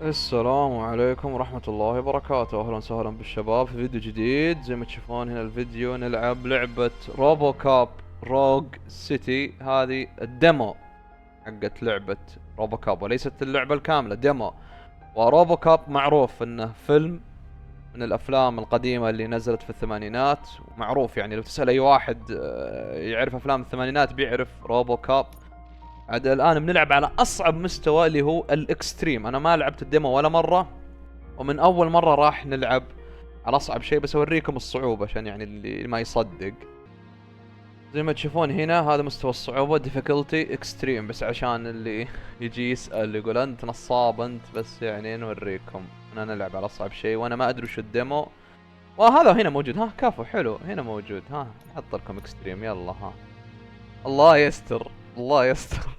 السلام عليكم ورحمة الله وبركاته. اهلا وسهلا بالشباب في فيديو جديد. زي ما تشوفون هنا الفيديو نلعب لعبة روبوكوب روج سيتي. هذه الديمو حقت لعبة روبوكوب وليست اللعبة الكاملة، ديمو. وروبوكوب معروف انه فيلم من الافلام القديمة اللي نزلت في الثمانينات، ومعروف يعني لو تسأل اي واحد يعرف افلام الثمانينات بيعرف روبوكوب. عاد الان بنلعب على اصعب مستوى اللي هو الاكستريم. انا ما لعبت الديمو ولا مرة، ومن اول مرة راح نلعب على اصعب شيء، بس اوريكم الصعوبة عشان يعني اللي ما يصدق. زي ما تشوفون هنا هذا مستوى الصعوبة difficulty extreme، بس عشان اللي يجي يسأل يقول انت نصاب انت، بس يعني نوريكم انا نلعب على اصعب شيء وانا ما ادري وش الديمو. وهذا هنا موجود، ها كفو حلو هنا موجود، ها نحط لكم اكستريم يلا ها. الله يستر الله يستر.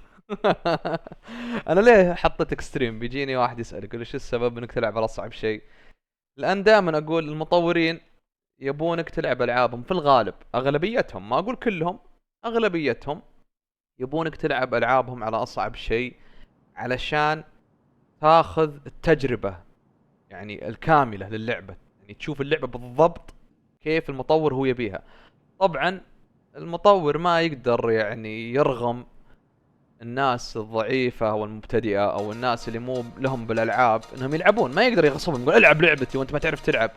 انا ليه حطيت اكستريم؟ بيجيني واحد يسأل يقول ايش السبب انك تلعب على اصعب شيء؟ الان دائما اقول المطورين يبونك تلعب العابهم في الغالب، اغلبيتهم ما اقول كلهم، اغلبيتهم يبونك تلعب العابهم على اصعب شيء علشان تاخذ التجربة يعني الكاملة للعبة، يعني تشوف اللعبة بالضبط كيف المطور هو يبيها. طبعا المطور ما يقدر يعني يرغم الناس الضعيفة او المبتدئة او الناس اللي مو لهم بالالعاب انهم يلعبون، ما يقدر يغصبهم يقول العب لعبتي وانت ما تعرف تلعب.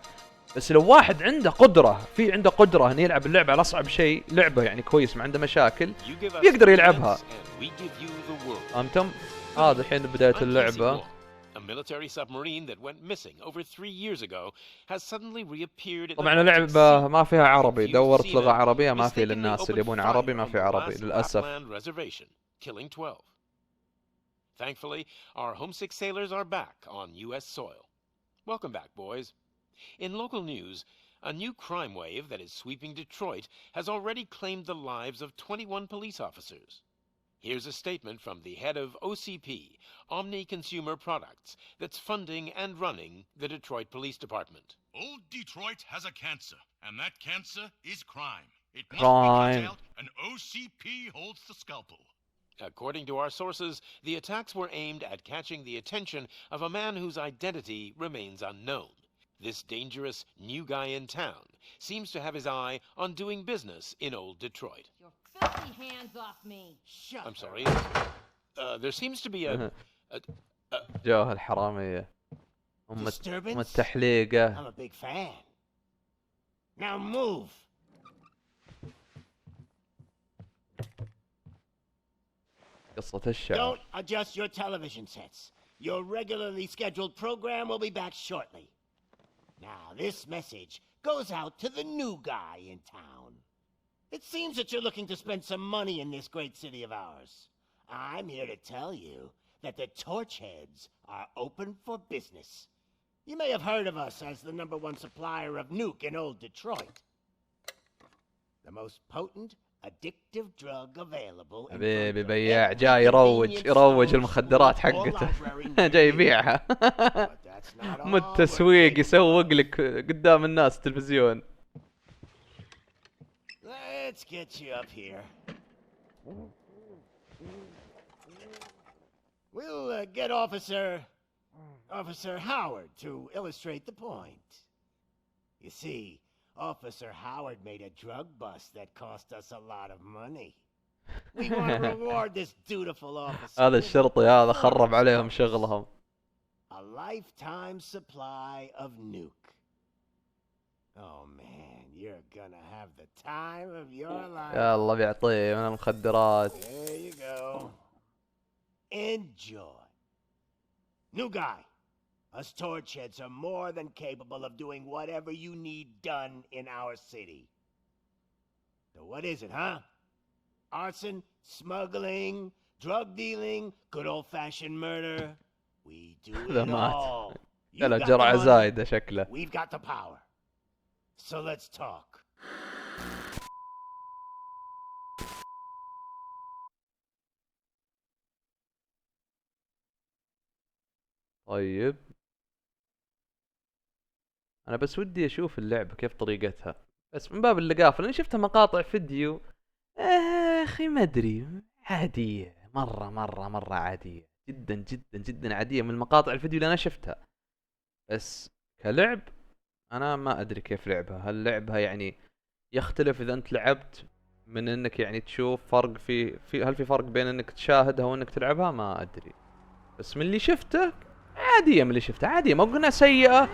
بس لو واحد عنده قدرة، عنده قدرة انه يلعب اللعبة على اصعب شيء، لعبة يعني كويس ما عنده مشاكل، يقدر يلعبها. فهمتم؟ هذا الحين بداية اللعبة. طبعا اللعبة ما فيها عربي، دورت لغة عربية ما في، للناس اللي يبون عربي ما في عربي للأسف. Thankfully, our homesick sailors are back on U.S. soil. Welcome back, boys. In local news, a new crime wave that is sweeping Detroit has already claimed the lives of 21 police officers. Here's a statement from the head of OCP, Omni Consumer Products, that's funding and running the Detroit Police Department. Old Detroit has a cancer, and that cancer is crime. It must be Crime. cut out, and OCP holds the scalpel. According to our sources, the attacks were aimed at catching the attention of a man whose identity remains unknown. This dangerous new guy in town seems to have his eye on doing business in old Detroit. Your filthy hands off me! Shut I'm sorry. There seems to be a جوه الحرامية Disturbance? التحليقة. I'm a big fan. Now move! قصة الشعر. Don't adjust your television sets. Your regularly scheduled program will be back shortly. Now, this message goes out to the new guy in town. It seems that you're looking to spend some money in this great city of ours. I'm here to tell you that the Torchheads are open for business. You may have heard of us as the #1 supplier of nuke in old Detroit. The most potent, addictive drug available. حبيبي بياع جاي يروج المخدرات حقته. جاي يبيعها. مو التسويق، يسوق لك قدام الناس تلفزيون. Let's get you up here. We'll get Officer Howard to illustrate the point. You see, Officer Howard made a drug bust that cost us a lot of money. We want to reward this dutiful officer. هذا الشرطي هذا خرب عليهم شغلهم. A lifetime supply of nuke. Oh man, you're gonna have the time of your life. يلا بيعطيه من المخدرات. There you go. Enjoy. New guy. Us Torchheads are more than capable of doing whatever you need done in our city. So what is it, huh? Arson, smuggling, drug dealing, good old-fashioned murder. We do it all. لا جرعة زايدة شكله. We've got the power. So let's talk. طيب انا بس ودي اشوف اللعبة كيف طريقتها، بس من باب اللقافة لاني شفتها مقاطع فيديو. اخي ما ادري، عادية مرة عادية، جدا جدا جدا عادية من مقاطع الفيديو اللي انا شفتها. بس كلعب انا ما ادري كيف لعبها. هل لعبها يعني يختلف اذا انت لعبت من انك يعني تشوف فرق هل في فرق بين انك تشاهدها وانك تلعبها؟ ما ادري. بس من اللي شفته عادية، من اللي شفته عادية، ما قلنا سيئة،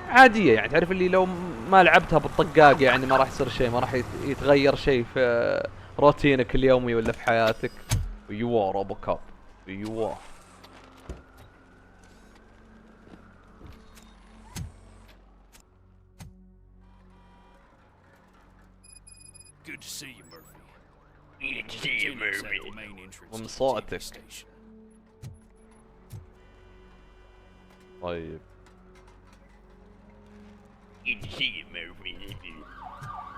عادية. يعني تعرف اللي لو ما لعبتها بالطقاق يعني ما راح يصير شيء، ما راح يتغير شيء في روتينك اليومي ولا في حياتك. ايوه روبوكوب، ايوه. Good to see you, Murphy. Good to see you, Murphy. من صوتك. طيب. Good to see you, Murphy.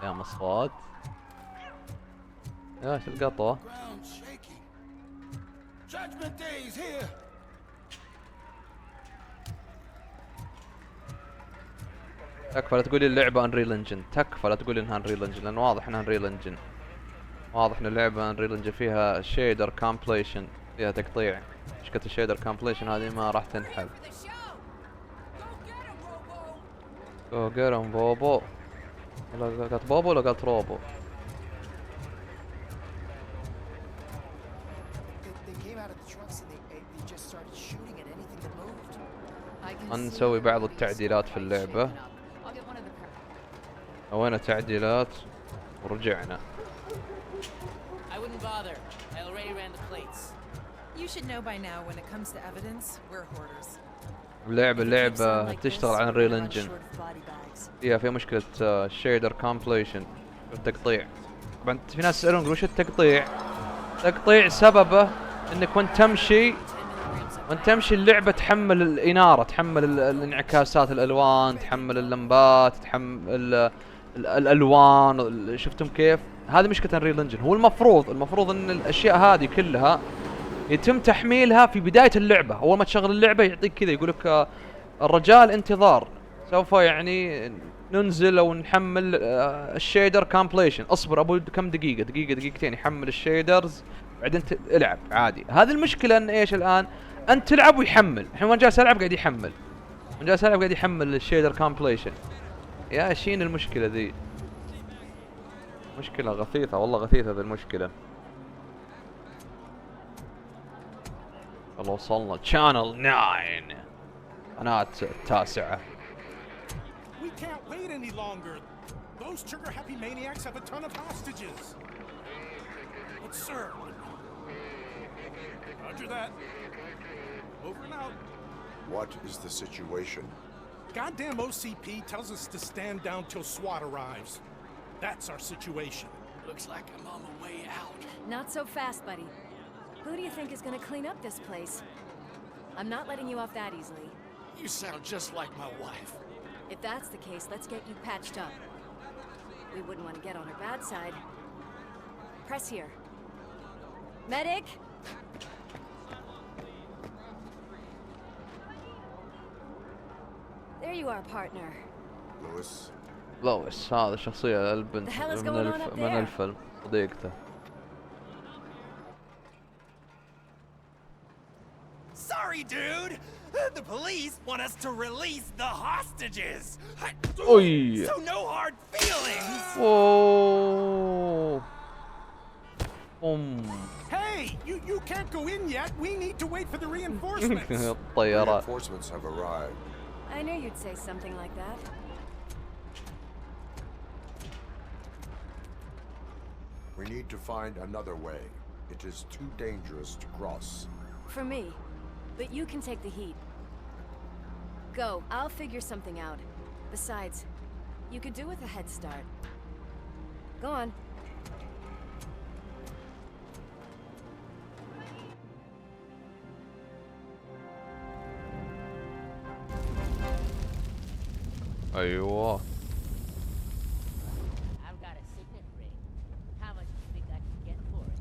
يا مصفات. يا شو القطوة؟ Judgment Day is here. تكفى لا تقولي اللعبة انريل انجن، تكفى لا تقولي انها انريل انجن، لان واضح انها انريل انجن. واضح ان اللعبة انريل انجن فيها شيدر كومبليشن، فيها تقطيع. مشكلة الشيدر كومبليشن هذه ما راح تنحل. جو جيرهم بوبو. ولا قالت بوبو ولا قالت روبو؟ نسوي بعض التعديلات في اللعبة. سوينا تعديلات ورجعنا. اللعبة تشتغل على الريل انجن. فيها مشكلة الشيدر كومبليشن، التقطيع. طبعا في ناس يسألون وش التقطيع؟ تقطيع سببه انك وانت تمشي اللعبة تحمل الإنارة، تحمل الانعكاسات، الألوان، تحمل اللمبات، تحمل الألوان. شفتم كيف؟ هذه مشكلة الريل انجن. هو المفروض ان الاشياء هذه كلها يتم تحميلها في بداية اللعبة. اول ما تشغل اللعبة يعطيك كذا، يقولك الرجال انتظار، سوف يعني ننزل او نحمل الشيدر كومبليشن. اصبر ابو كم دقيقة، دقيقتين يحمل الشيدرز، بعدين العب عادي. هذه المشكلة ان ايش الان؟ انت تلعب ويحمل. الحين وانا جالس العب قاعد يحمل، الشيدر كومبليشن. يا شين المشكلة ذي، مشكلة غثيثة والله، غثيثة ذي المشكلة. والله وصلنا channel 9، قناة التاسعة. We can't wait any longer. Those trigger-happy maniacs have a ton of hostages. But sir, roger that. Over and out. What is the situation? Goddamn OCP tells us to stand down till SWAT arrives. That's our situation. Looks like I'm on my way out. Not so fast, buddy. Who do you think is gonna clean up this place? I'm not letting you off that easily. You sound just like my wife. If that's the case, let's get you patched up. We wouldn't want to get on her bad side. Press here. Medic! There you are, partner. Lois, هذا الشخصية البنت The hell is من going on up من there? الفيلم، صديقته. Sorry, dude. The police want us to release the hostages. Oy. So no hard feelings. اوه. Hey, you can't go in yet. We need to wait for the reinforcements. الطيارات. Reinforcements have arrived. I knew you'd say something like that. We need to find another way. It is too dangerous to cross. For me. But you can take the heat. Go. I'll figure something out. Besides, you could do with a head start. Go on. ايوه. I've got a signet ring. How much do you think I can get for it?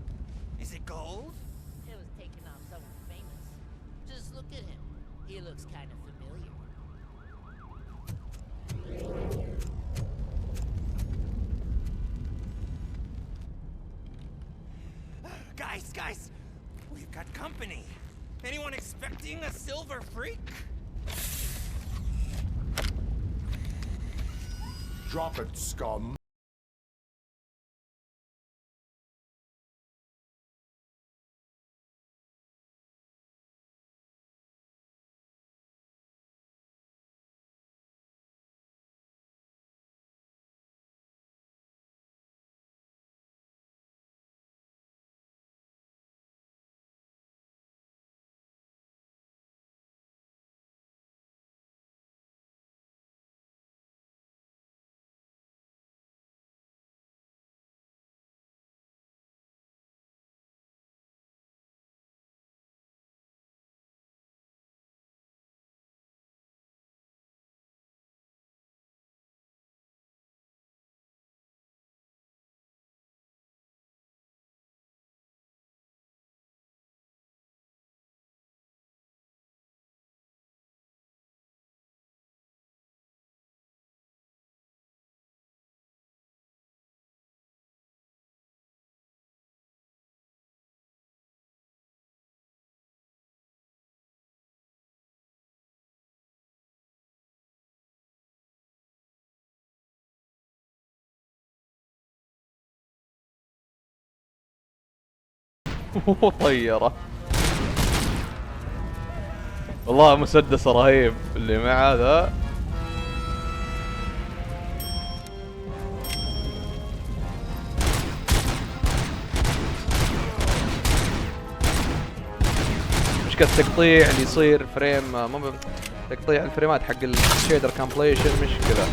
Is it gold? It was taken off someone famous. Just look at him. He looks kind of familiar. Guys, we've got company. Anyone expecting a silver freak? Drop it, scum. طيرة. والله مسدس رهيب اللي مع هذا. مشكلة التقطيع اللي يصير فريم، مو تقطيع الفريمات حق الشيدر كومبليشن مشكلة.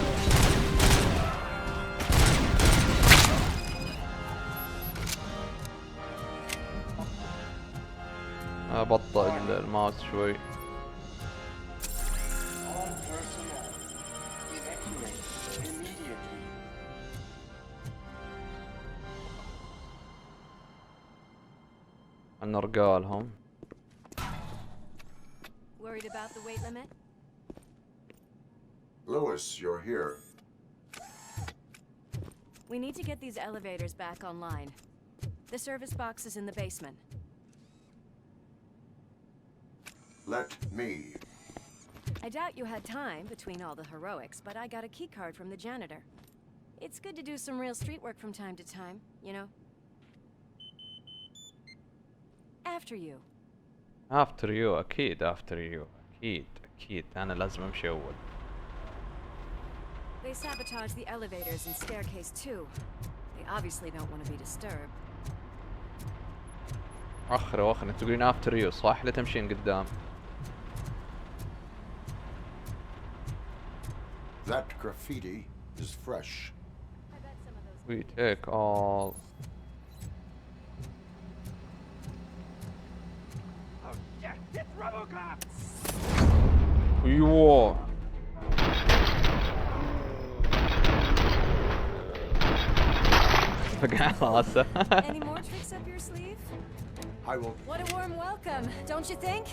ابطئ الماوس شوي. نرقالهم. Worried about the weight limit? Lewis, you're here. We need to get these elevators back online. The service box is in the basement. Let me. I doubt you had time between all the heroics, but I got a keycard from the janitor. It's good to do some real street work from time to time, you know? After you. After you أكيد after you أكيد أنا لازم أمشي أول. They sabotaged the elevators and staircase too. They obviously don't want to be disturbed. أخر أنت تقولين after you صح؟ لا تمشين قدام. That graffiti is fresh. We take all. Oh shit! It's Robocop! أيوه. فقع راسه. Any more tricks up your sleeve? I will. What a warm welcome, don't you think?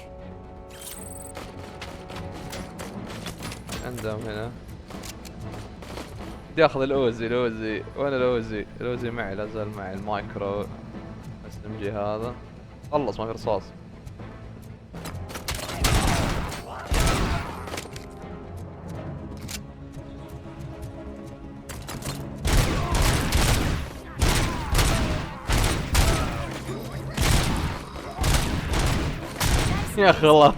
عندهم هنا. بدي اخذ الاوزي وين الاوزي معي لازال معي المايكرو اس ام جي هذا خلص ما في رصاص. يا اخي والله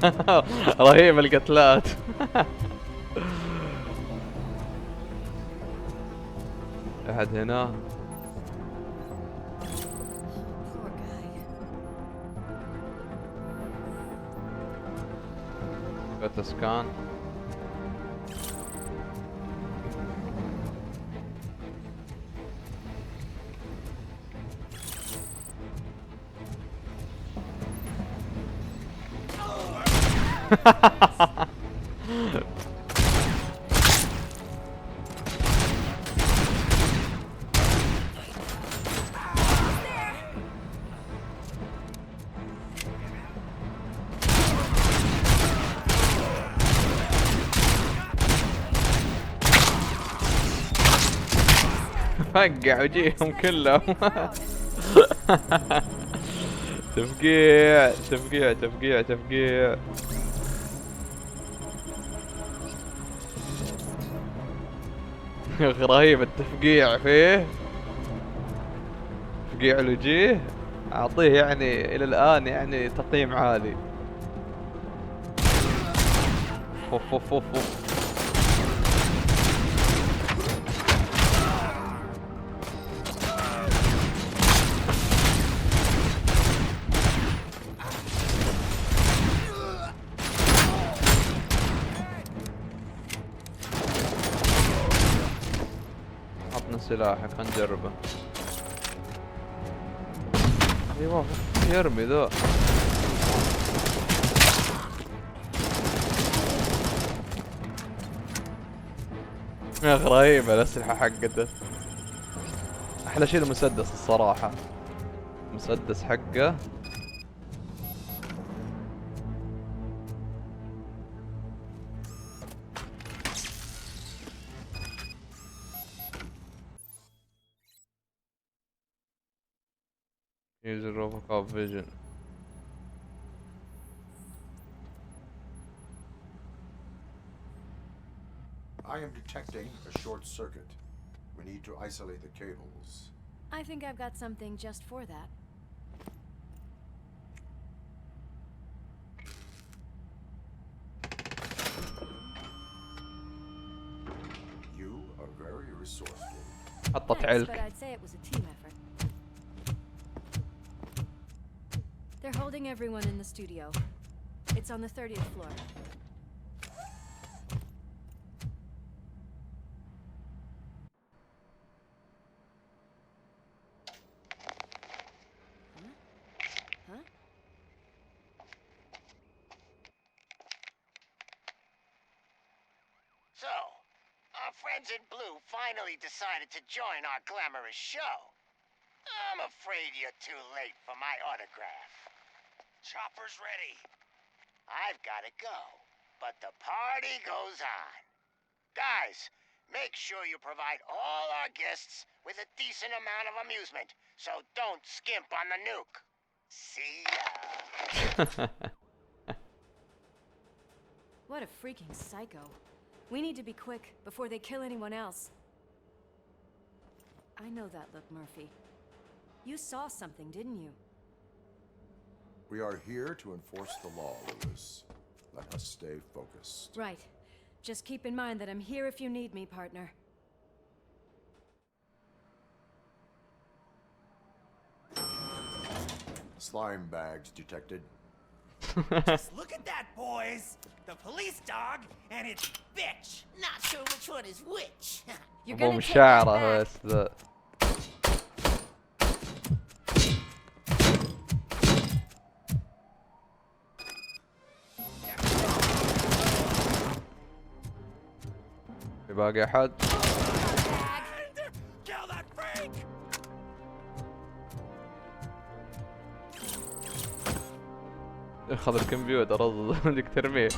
رهيب القتلات. أحد هنا. got the scan. فقع وجيهم كلهم. تفقيع تفقيع تفقيع تفقيع. رهيب التفقيع فيه، تفقيع الوجيه اعطيه يعني الى الان يعني تقييم عالي. اوف اوف اوف اوف. عطنا سلاحك خلينا نجربه. ايوه يرمي ذا. يا اخي رهيبة الاسلحة حقته. احلى شيء المسدس الصراحة، المسدس حقه use روبوكوب فيجن. I am detecting a short circuit. We need to isolate the cables. I think I've got something just for that. You are very resourceful. حطت Thanks, علك. but I'd say it was a team effort. They're holding everyone in the studio. It's on the 30th floor. Huh? So, our friends in blue finally decided to join our glamorous show. I'm afraid you're too late for my autograph. Chopper's ready. I've got to go, but the party goes on. Guys, make sure you provide all our guests with a decent amount of amusement, so don't skimp on the nuke. See ya. What a freaking psycho. We need to be quick before they kill anyone else. I know that look, Murphy. You saw something, didn't you? We are here to enforce the law, Lewis. Let us stay focused. Right. Just keep in mind that I'm here if you need me, partner. Slime bags detected. Just look at that, boys. The police dog and its bitch. Not sure which one is which. You're مو gonna take that مشاعره back. بس ذا. في باقي احد؟ Kill that freak. خذ الكمبيوتر بدك ترميه،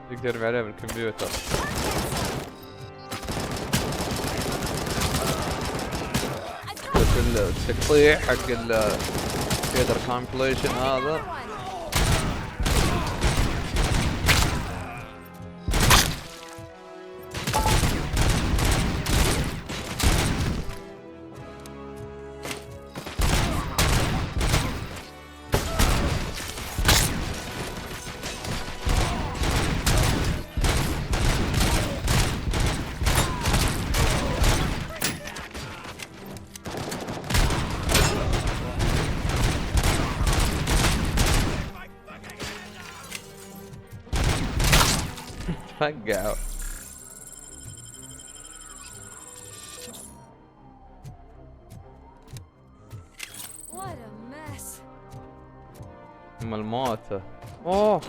بدك ترمي عليه بالكمبيوتر. شوف التقطيع حق الفيدر كومبليشن هذا. فقعوا. What a mess. ثم الموتى. اوه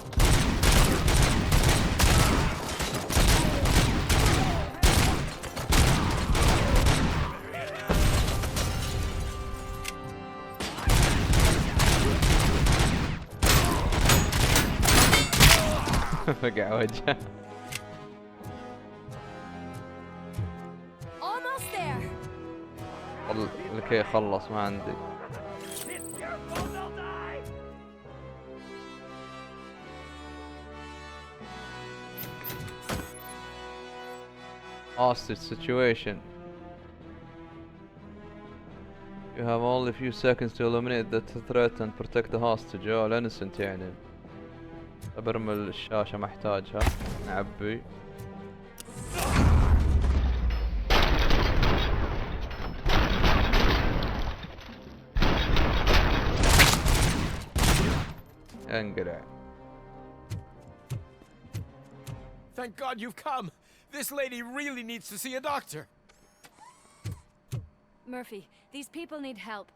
فقع وجهه. Almost there. لكي خلص ما عندي. It's your fault they'll die. hostage situation. You have only a few seconds to eliminate the threat and protect the hostage. الانسنت يعني. برمي الشاشة ما احتاجها. نعبي. انقلع. Thank God you've come. This lady really needs to see a doctor. Murphy, these people need help.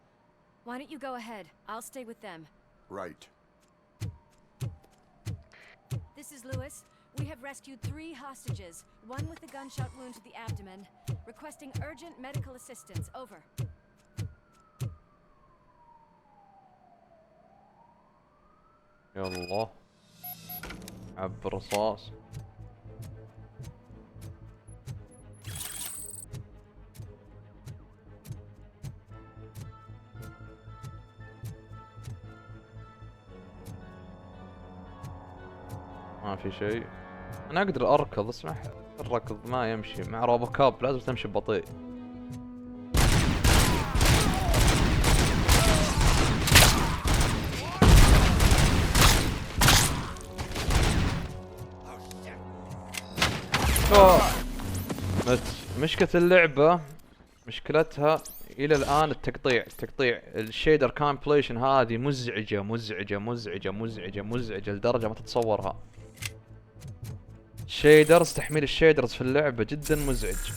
Why don't you go ahead? I'll stay with them. Right. This is Lewis. We have rescued 3 hostages, one with a gunshot wound to the abdomen, requesting urgent medical assistance. Over. يلا. عب رصاص. ما في شيء. انا اقدر اركض، بس الركض ما يمشي مع روبوكوب، لازم تمشي ببطيء. مشكلة اللعبة، مشكلتها الى الان التقطيع الشيدر كومبليشن هذه مزعجة مزعجة مزعجة مزعجة مزعجة لدرجة ما تتصورها. شيدرز، تحميل الشيدرز في اللعبة جدا مزعج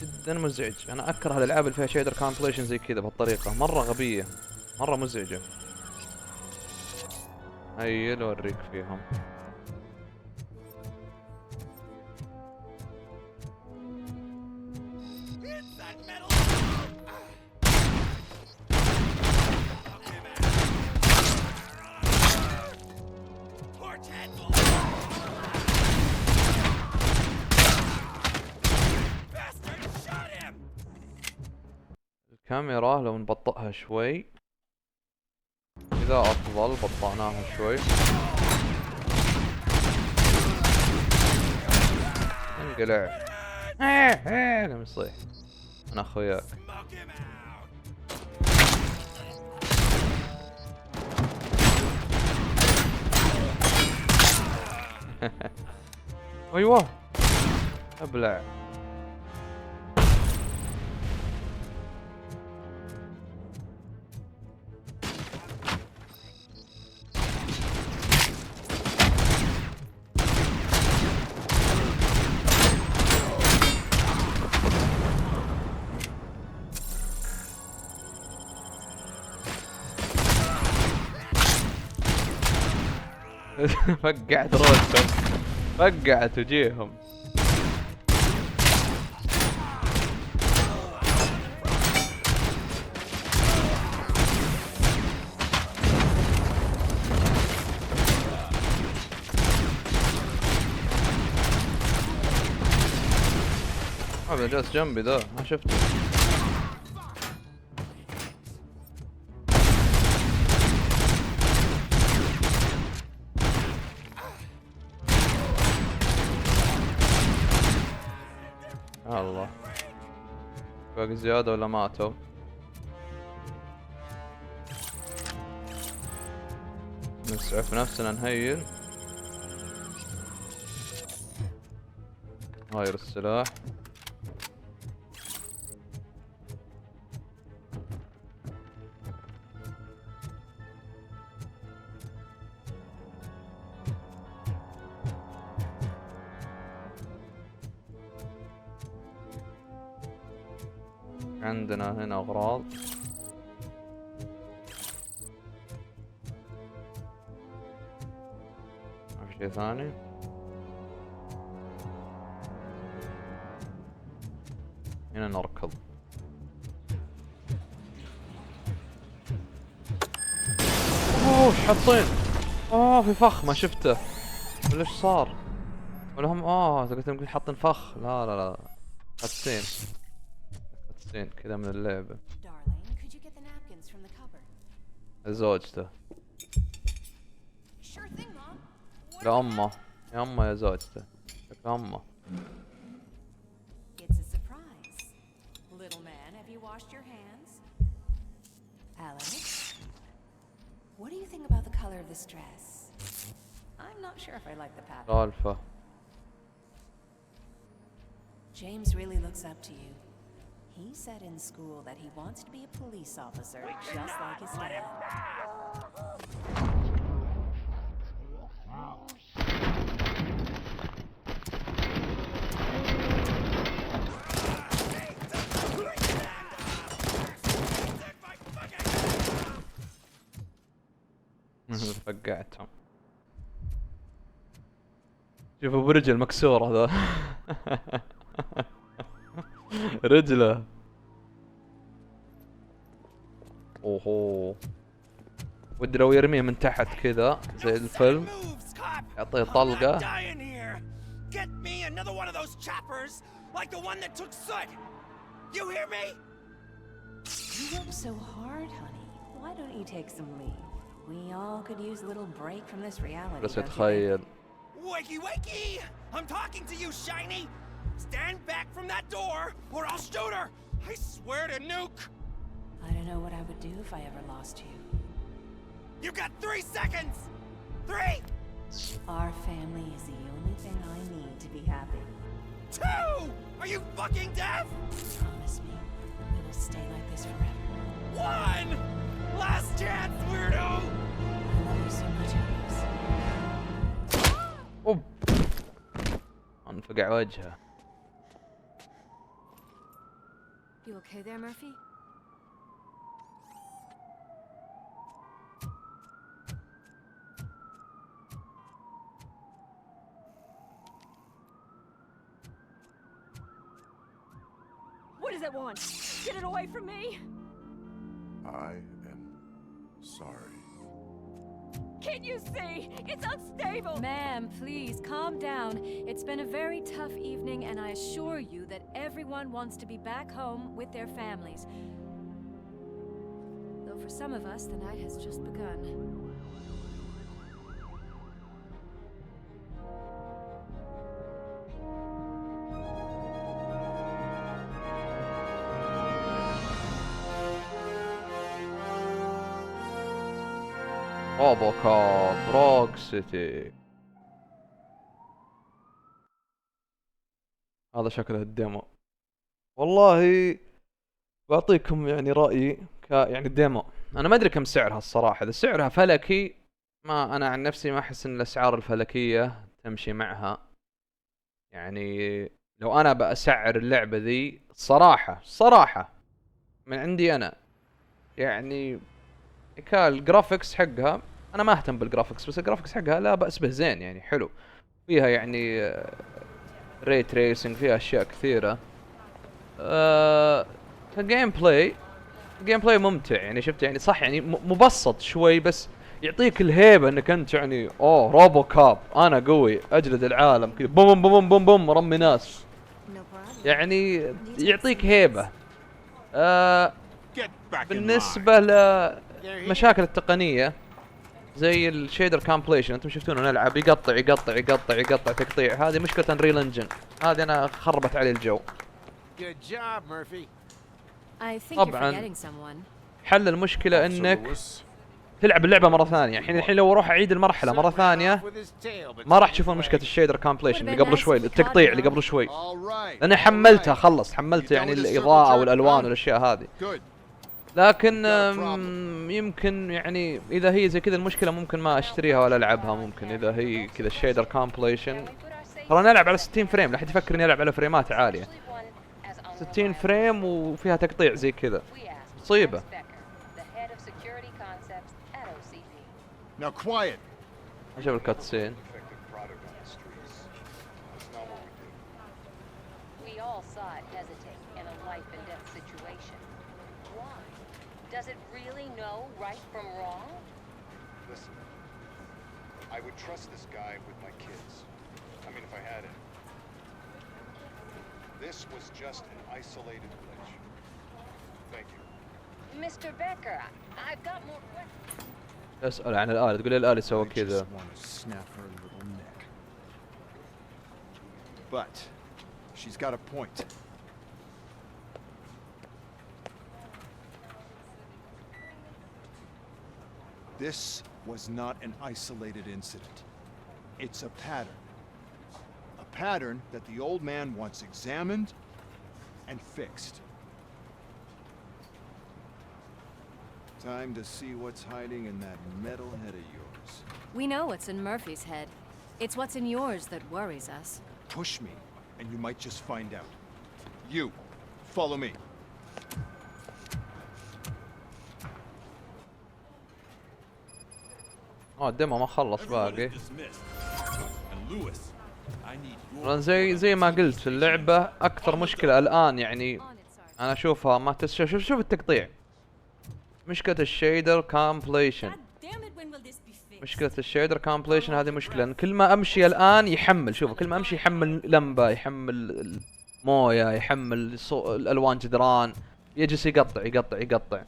جدا مزعج. انا اكره الالعاب اللي فيها شيدر كومبليشن زي كذا بهالطريقة، مرة غبية مرة مزعجة. هيا اوريك فيهم. الكاميرا لو نبطئها شوي إذا أفضل، بطأناها شوي. انقلع. لم يصيح. أنا أخوياك. أيوه أبلع. فقعت راسهم، فقعت وجيههم. هذا جالس جنبي ذا ما شفته. الله باقي زيادة ولا ماتوا؟ نسعف نفسنا نهيل. غير السلاح. عندنا هنا أغراض. ما في شيء ثاني. هنا نركض. اوه ايش حاطين؟ في فخ ما شفته. ولا ايش صار؟ ولا هم قلت يمكن حاطين فخ. لا لا لا حاطين كذا من اللعبة. زوجته. لا أمه، يا أمه يا زوجته. أمه. you washed your hands? Alex, what do you think about the color of this dress? I'm not sure if I like the pattern. سالفة. James really looks up to you. He said in school that he wants to be a police officer, just like his dad. فقعتهم. شوفوا برجل مكسور هذا. رجله. اوهو. ودي لو يرميه من تحت كذا زي الفيلم. يعطيه طلقة. Get me another one of those choppers, like the one that took Soot. You hear me? You work so hard, honey. Why don't you take some leave? We all could use a little break from this reality. بس اتخيل. Wakey, wakey! I'm talking to you, Shiny. Stand back from that door, or I'll shoot her. I swear to nuke. I don't know what I would do if I ever lost you. You got 3 seconds. 3. Our family is the only thing I need to be happy. 2. Are you fucking deaf? Promise me we will stay like this forever. 1. Last chance, weirdo. I love you so much, Alex. اوب. انفقع وجهه. You okay there, Murphy? What does it want? Get it away from me! I am sorry. Can't you see? It's unstable! Ma'am, please calm down. It's been a very tough evening, and I assure you that everyone wants to be back home with their families. Though for some of us, the night has just begun. روبوكوب روك سيتي. هذا شكله الديمو. والله بعطيكم يعني رأيي يعني الديمو. انا ما ادري كم سعرها الصراحة. اذا سعرها فلكي، ما انا عن نفسي ما احس ان الاسعار الفلكية تمشي معها. يعني لو انا بأسعر اللعبة ذي صراحة من عندي انا، يعني الجرافيكس حقها انا ما اهتم بالجرافيكس، بس الجرافيكس حقها لا بأس به، زين يعني حلو. فيها يعني ري تريسنج، فيها اشياء كثيرة. كجيم بلاي ممتع يعني. شفت يعني صح يعني مبسط شوي، بس يعطيك الهيبة انك انت يعني روبوكوب، انا قوي اجلد العالم كذا بوم بوم بوم بوم رمي ناس، يعني يعطيك هيبة. بالنسبة لمشاكل التقنية زي الشيدر كومبليشن، انتم شفتونه نلعب يقطع تقطيع. هذه مشكلة انريل انجن، هذه انا خربت علي الجو. طبعا حل المشكلة انك تلعب اللعبة مرة ثانية. الحين لو اروح اعيد المرحلة مرة ثانية ما راح تشوفون مشكلة الشيدر كومبليشن اللي قبل شوي، التقطيع اللي قبل شوي، لاني حملت يعني الاضاءة والالوان والاشياء هذه. لكن يمكن يعني اذا هي زي كذا المشكلة ممكن ما اشتريها ولا العبها. ممكن اذا هي كذا الشيدر كومبليشن. ترى نلعب على 60 فريم، لا حد يفكر اني العب على فريمات عالية. 60 فريم وفيها تقطيع زي كذا، مصيبة. Now quiet. شوف الكاتسين. Does it really know right from wrong? Listen, I would trust this guy with my kids. I mean, if I had it. This was just an isolated glitch. Thank you. Mr. Becker, I've got more questions. اسأل عن الآلة، تقول لي الآلة سوى كذا. But she's got a point. This was not an isolated incident. It's a pattern. A pattern that the old man wants examined and fixed. Time to see what's hiding in that metal head of yours. We know what's in Murphy's head. It's what's in yours that worries us. Push me, and you might just find out. You, follow me. الديمو ما خلص باقي. لان زي ما قلت في اللعبة اكثر مشكلة الان يعني انا اشوفها ما شوف التقطيع. مشكلة الشيدر كومبليشن. مشكلة الشيدر كومبليشن هذه مشكلة، لان كل ما امشي الان يحمل، شوفوا كل ما امشي يحمل لمبة، يحمل مويه، يحمل الالوان جدران، يجلس يقطع.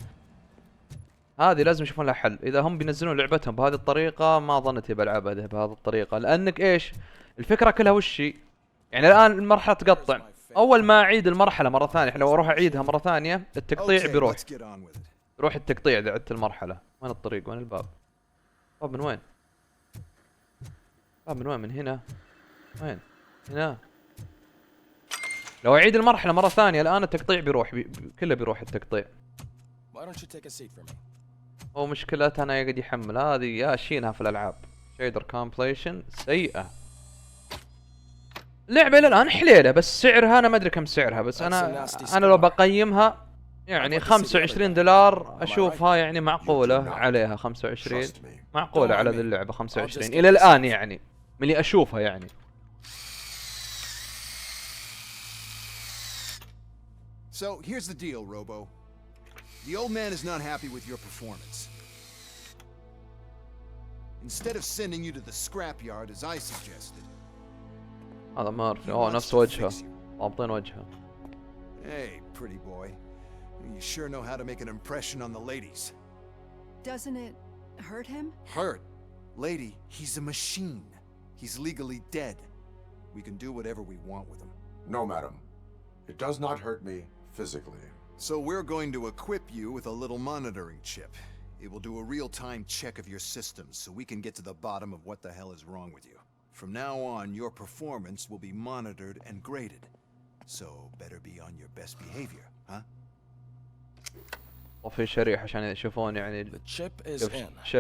هذه لازم يشوفون لها حل. اذا هم بينزلون لعبتهم بهذه الطريقة ما ظنيت بلعبها بهذه الطريقة، لانك ايش الفكرة كلها وشي يعني الان المرحلة تقطع، اول ما اعيد المرحلة مرة ثانية، لو اروح اعيدها مرة ثانية التقطيع بيروح التقطيع اذا عدت المرحلة. وين الطريق؟ وين الباب؟ باب من وين؟ باب من وين؟ من هنا؟ وين؟ هنا. لو اعيد المرحلة مرة ثانية الان التقطيع بيروح كله بيروح التقطيع. هو مشكلتها انا يقعد يحمل، هذه يا شينها في الالعاب. شيدر كومبليشن سيئة. اللعبة الى الان حليلة، بس سعرها انا ما ادري كم سعرها، بس انا لو بقيمها يعني $25 اشوفها يعني معقولة عليها. 25 معقولة على ذي اللعبة 25 الى الان يعني من اللي اشوفها يعني. So here's the deal, Robo. The old man is not happy with your performance. Instead of sending you to the scrapyard as I suggested. هذا مارفي. نفس وجهه، ضابطين وجهه. Hey, pretty boy. You sure know how to make an impression on the ladies. Doesn't it hurt him? Hurt? Lady, he's a machine. He's legally dead. We can do whatever we want with him. No, madam. It does not hurt me physically. So we're going to equip you with a little monitoring chip. It will do a real-time check of your systems so we can get to the bottom of what the hell is wrong with you. From now on, your performance will be monitored and graded. So better be on your best behavior, huh? وفي شريحة عشان يشوفون يعني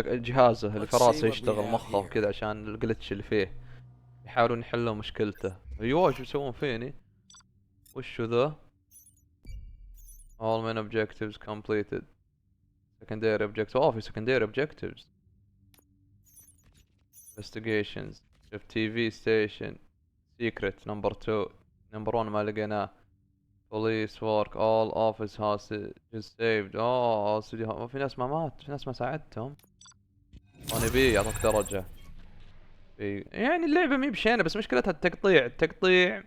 جهازه اللي في راسه يشتغل مخه وكذا عشان الجلتش اللي فيه، يحاولون يحلون مشكلته. ايوه شو يسوون فيني؟ وشو ذا؟ All main objectives completed. Secondary objectives. في secondary objectives. Investigations. شوف TV station. Secret number 2. number 1 ما لقيناه. Police work. All office hostages saved. ما في ناس ما مات، في ناس ما ساعدتهم. أنا بي يعطوك درجة. يعني اللعبة مي بشينة، بس مشكلتها التقطيع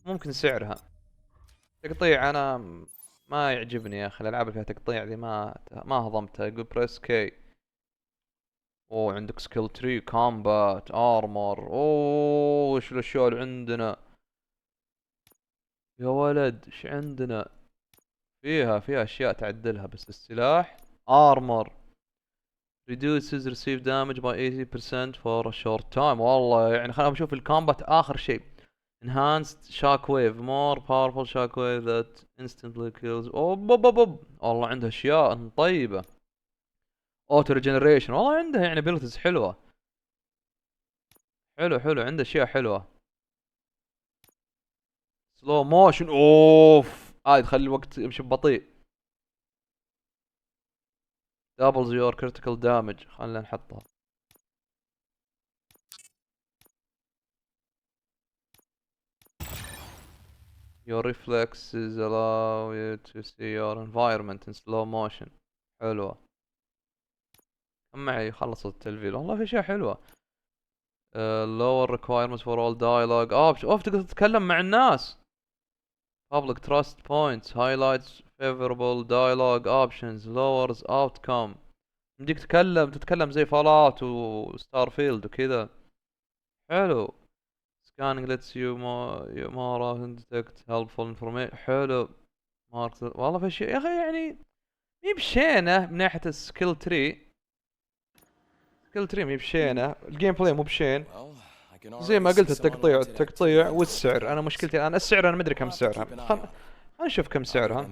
ممكن سعرها. تقطيع انا ما يعجبني يا اخي، الالعاب اللي فيها تقطيع ذي ما هضمتها. يقول بريس كي. عندك سكيل تري، كومبات، ارمر. وش الاشياء اللي عندنا يا ولد؟ ايش عندنا؟ فيها اشياء تعدلها، بس السلاح ارمر reduces receive damage by 80% for a short time. والله يعني خلينا نشوف الكومبات اخر شيء. enhanced shockwave more powerful shockwave that instantly kills. والله عنده اشياء طيبة. auto regeneration والله عنده يعني abilities حلوة. حلو عنده اشياء حلوة. slow motion تخلي الوقت يمشي ببطيء. doubles your critical damage. خلينا نحطها. your reflexes allow you to see your environment in slow motion. حلوة. كم معي خلصت التلفيل. والله في اشياء حلوة. lower requirements for all dialogue. تقدر تتكلم مع الناس. public trust points highlights favorable dialogue options lowers outcome. يمديك تتكلم زي فالات وستارفيلد وكذا. حلو. scanning lets you more often detect helpful information. حلو. والله في شيء يا اخي يعني مي بشينه من ناحية السكيل تري. قلت ريمي بشينه، الجيم بلاي مو بشين. زي ما قلت التقطيع والسعر. انا مشكلتي الان السعر، انا ما ادري كم سعرها. خلنا نشوف كم سعرها.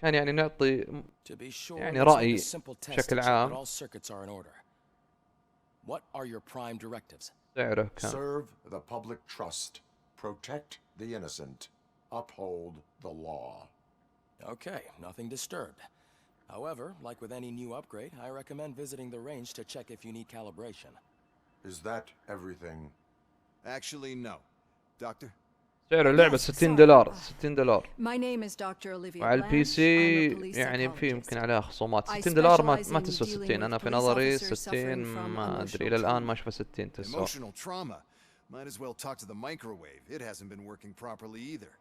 يعني نعطي يعني رأي بشكل عام. سعره كم؟ Serve the public trust, protect the innocent, uphold the law. Okay, nothing disturbed. However, like with any new upgrade, I recommend visiting the range to check if you need calibration. Is that everything? Actually, no. Doctor? سعر اللعبة $60. $60. My name is Dr. Olivia وعلى البي Blanche. سي I'm a police يعني في psychologist. يمكن عليها خصومات. I $60 ما specialize in تسوى 60. dealing انا with في police نظري officers 60 suffering from ما ادري emotional الى الان trauma. ما اشوفه 60 تسوى. Emotional trauma. Might as well talk to the microwave. It hasn't been working properly either.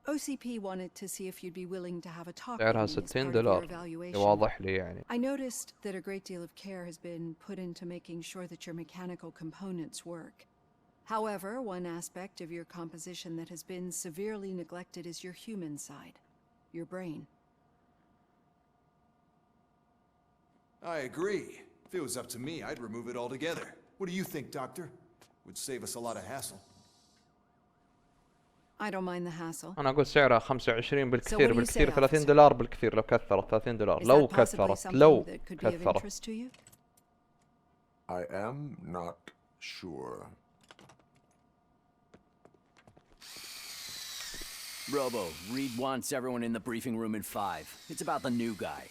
OCP wanted to see if you'd be willing to have a talk with سعرها me as part of your $60. evaluation. واضح لي يعني. I noticed that a great deal of care has been put into making sure that your mechanical components work. However, one aspect of your composition that has been severely neglected is your human side, your brain. I agree. If it was up to me, I'd remove it altogether. What do you think, Doctor? Would save us a lot of hassle. I don't mind the hassle. انا اقول سعرها 25 بالكثير. So what do you بالكثير say, $30 بالكثير. لو كثرت $30. Is لو that possibly كثرت something لو that could be of كثرت. interest to you? I am not sure. Robo, Reed wants everyone in the briefing room in 5. It's about the new guy.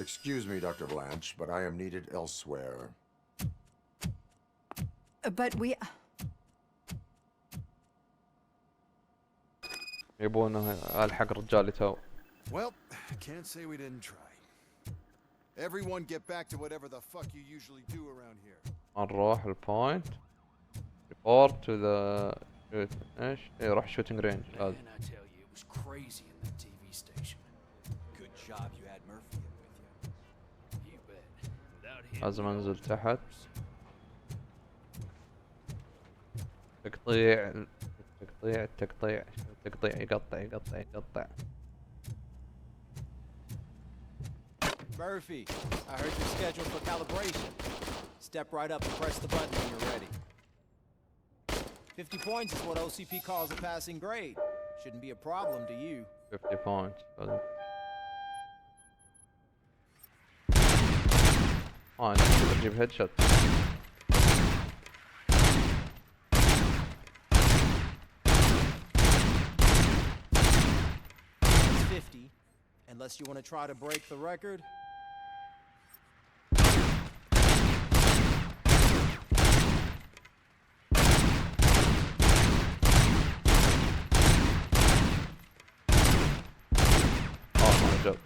Excuse me, Dr. Blanche, but I am needed elsewhere. But we... يبون الحق رجالي تو. Well, can't say we didn't try. Everyone get back to whatever the fuck you usually do around here. نروح البوينت. report to the ايش؟ ايه روح shooting range. لازم. Man, I tell you, it was crazy in that TV station. Good job you had Murphy in with you. You bet. Without him, لازم انزل تحت. تقطيع التقطيع يقطع. Murphy, I heard you're scheduled for calibration. Step right up and press the button when you're ready. 50 points is what OCP calls a passing grade. Shouldn't be a problem to you. 50 points. انت تجيب هيد شوت. It's 50, unless you want to try to break the record. جد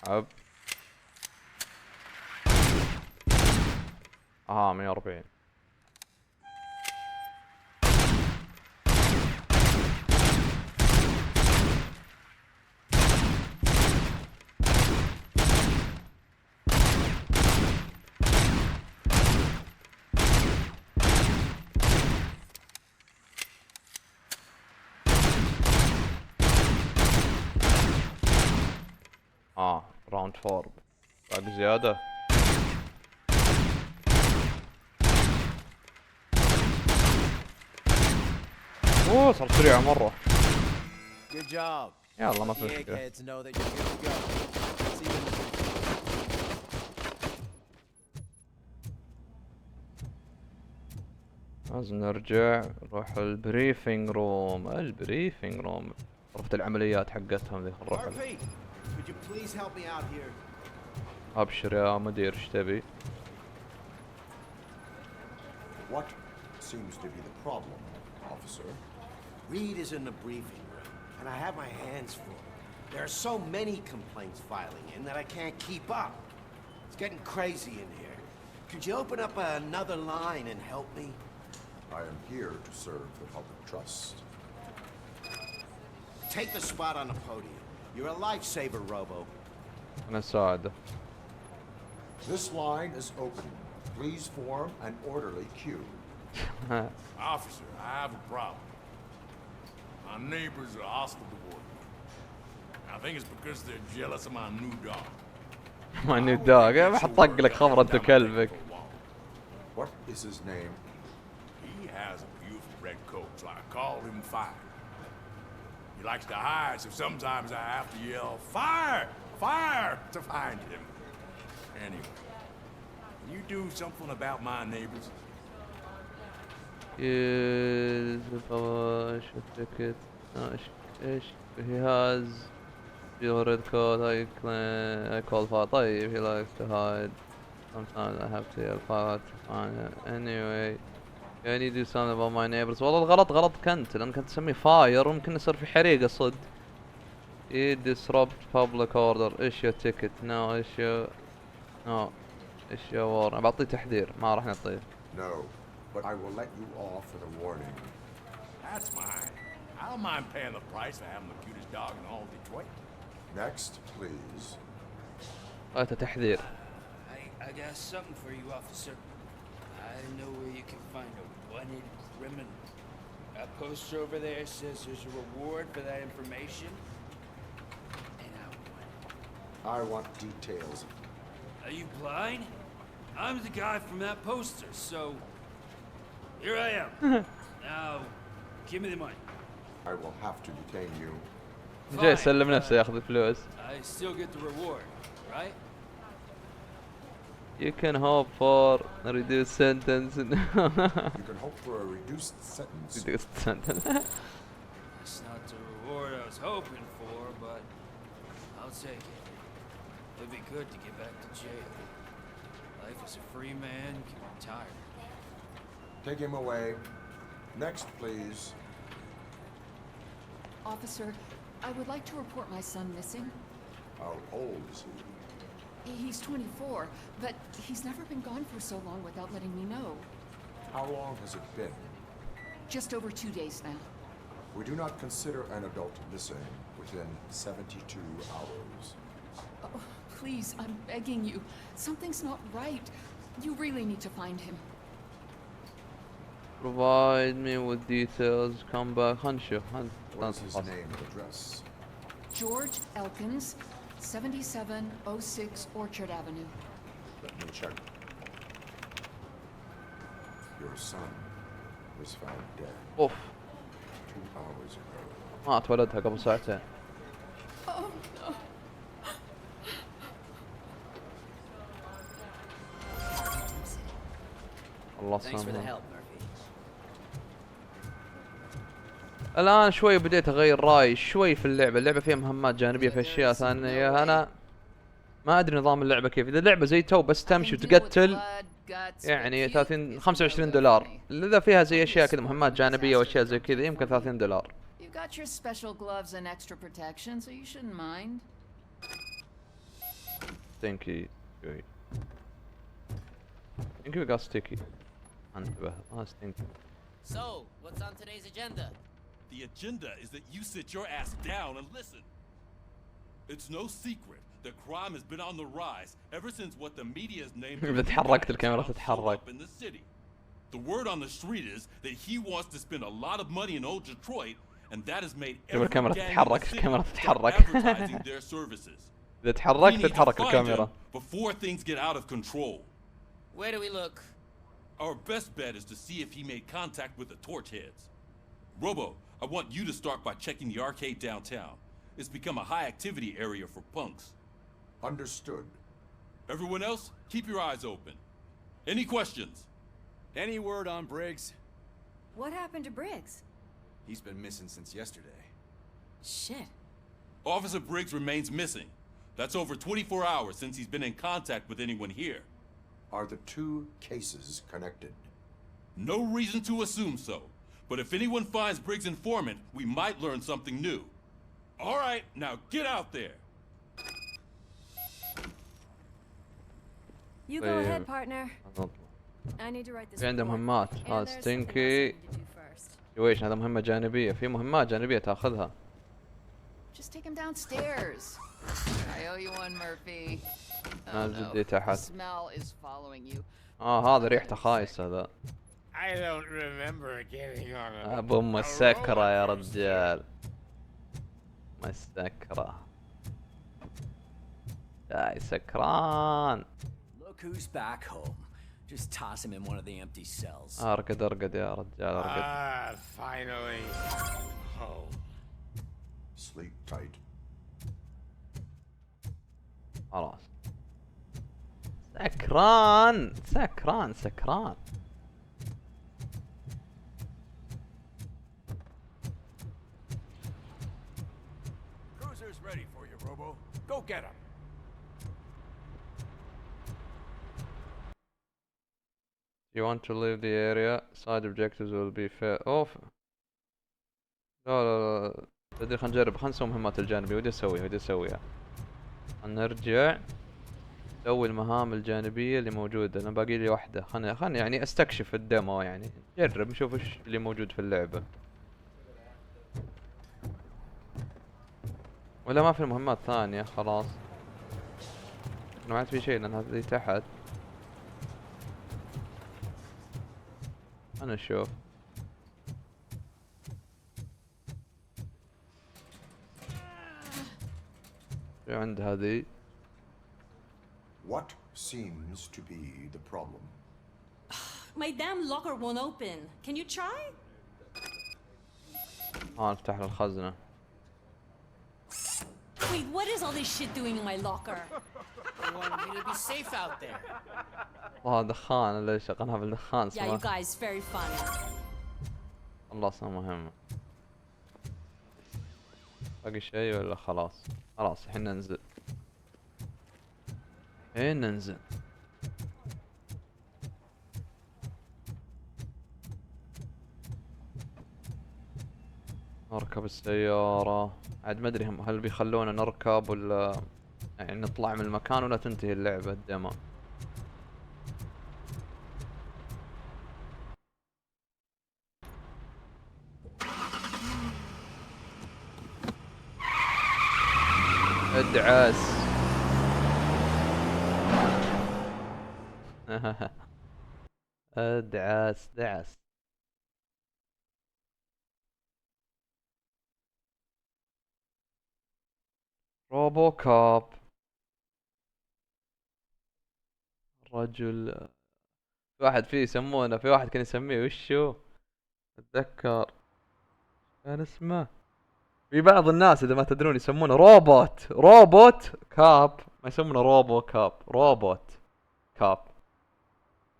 عب 140. راوند 4 باقي زيادة. اوه صار سريع مرة. Good job. يلا ما في مشكلة. Eggheads know that you're good to go. See you in the لازم نرجع نروح البريفنج روم. غرفة العمليات حقتهم ذي. نروح Could you please help me out here? ابشر يا مدير ايش تبي؟ What seems to be the problem, officer? Reed is in the briefing room, and I have my hands full. There are so many complaints filing in that I can't keep up. It's getting crazy in here. Could you open up another line and help me? I am here to serve the public trust. Take the spot on the podium. You're a lifesaver, Robo. أنا ساعدة. This line is open. Please form an orderly queue. Officer, I have a problem. My neighbors are hostile toward me. I think it's because they're jealous of my new dog. My new dog. بحطق لك خبر انت كلبك. What is his name? He has a beautiful red coat, so I call him Fire. He likes to hide, so sometimes I have to yell, "Fire! Fire!" to find him. Anyway, can you do something about my neighbors? ticket. He has your red coat. I call Fire. طيب he likes to hide. Sometimes I have to yell Fire to find him. Anyway, can you do something about my neighbors? والله الغلط غلط كنت، لأن كنت تسميه فاير وممكن يصير في حريقة صد. You disrupt public order. issue ticket. No issue. No issue warrant. بعطيه تحذير، ما راح نعطيه. No, but I will let you off with a warning. That's mine. I don't mind paying the price for having the cutest dog in all Detroit. Next, please. هذا تحذير. I got something for you, officer. I know where you can find a wanted criminal. That poster over there says there's a reward for that information. And I want details. Are you blind? I'm the guy from that poster, so here I am. Now, give me the money. I will have to detain you. جاي يسلم نفسه ياخذ الفلوس. I still get the reward, right? You can hope for a reduced sentence. You can hope for a reduced sentence. Reduced sentence. It's not the reward I was hoping for, but I'll take it. It'd be good to get back to jail. Life as a free man can be tired. Take him away. Next, please. Officer, I would like to report my son missing. How old is he? He's 24, but he's never been gone for so long without letting me know. How long has it been? Just over 2 days now. We do not consider an adult missing within 72 hours. Oh, please, I'm begging you. Something's not right. You really need to find him. Provide me with details. Come back. خلنا نشوف. What's his name and address? George Elkins, 7706 Orchard Avenue. Let me check. Your son was found dead. اوف. 2 hours ago. مات ولدها قبل ساعتين. Oh no. الله Thanks for the يسامحه. help, Murphy. الآن شوي بديت أغير رأيي شوي في اللعبة. اللعبة فيها مهمات جانبية في أشياء ثانية. أنا ما أدري نظام اللعبة كيف. إذا اللعبة زي تو بس تمشي وتقتل يعني 30 $25 دولار. إذا فيها زي أشياء كذا مهمات جانبية وأشياء زي كذا يمكن $30 دولار. You got your special gloves and extra protection, so you shouldn't mind. ستينكي شوي. ستينكي got sticky. انتبه. ستينكي. So, what's on today's agenda? The agenda is that you sit your ass down and listen. It's no secret that crime has been on the rise ever since what the media's named إذا تحركت الكاميرا تتحرك. in the city. The word on the street is that he wants to spend a lot of money in old Detroit, and that has made every الكاميرا gang in the تتحرك. city الكاميرا start تتحرك. advertising their services. إذا We تحركت need to تتحرك find الكاميرا. him before things get out of control. Where do we look? Our best bet is to see if he made contact with the torch heads. Robo, I want you to start by checking the arcade downtown. It's become a high activity area for punks. Understood. Everyone else, keep your eyes open. Any questions? Any word on Briggs? What happened to Briggs? He's been missing since yesterday. Shit. Officer Briggs remains missing. That's over 24 hours since he's been in contact with anyone here. Are the 2 cases connected? No reason to assume so. But if anyone finds Briggs' informant, we might learn something new. All right, now get out there. You go ahead, partner. I need to write this. في عنده مهمات. And there's something else I ستينكي. need to do first. ويش هذا مهمة جانبية. في مهمات جانبية تاخذها. Just take him downstairs. I owe you one, Murphy. نازل دي تحت. The smell is following you. هذا ريحته خايس هذا. I don't remember getting on a ابو مسكرة يا رجال. مسكرة. يا سكران. Look who's back home. Just toss him in one of the empty cells. ارقد ارقد يا رجال ارقد. Finally home. Sleep tight. خلاص. سكران سكران سكران. Cruiser's ready for you, Robo. Go get him. You want to leave the area? Side objectives will be fair. اوف. لا لا لا. بدي خلينا نجرب، خلينا نسوي مهمات الجانبية. ودي اسويها. نرجع نسوي المهام الجانبية اللي موجودة. انا باقي لي واحدة. خلنا يعني استكشف الديمو، يعني نجرب نشوف ايش اللي موجود في اللعبة. ولا ما في مهمات ثانية؟ خلاص. انا ما عاد في شيء لان هذه تحت. انا اشوف. شو عند هذه؟ What seems to be the problem? My damn locker won't open. Can you try? نفتح له الخزنة. Wait, what is all this shit doing in my locker? They wanted me to be safe out there. والله دخان، ليش شغلها بالدخان؟ Yeah, you guys, very funny. خلصنا مهمة. باقي شيء ولا خلاص؟ خلاص الحين ننزل. ننزل. نركب السيارة. عاد ما ادري هل بيخلونا نركب ولا يعني نطلع من المكان ولا تنتهي اللعبة الديمو. ادعس. ادعس دعس. روبوكوب. رجل. في واحد فيه يسمونه، في واحد كان يسميه وشو؟ اتذكر كان اسمه. في بعض الناس اذا ما تدرون يسمونه روبوت كاب، ما يسمونه روبو كاب، روبوت كاب.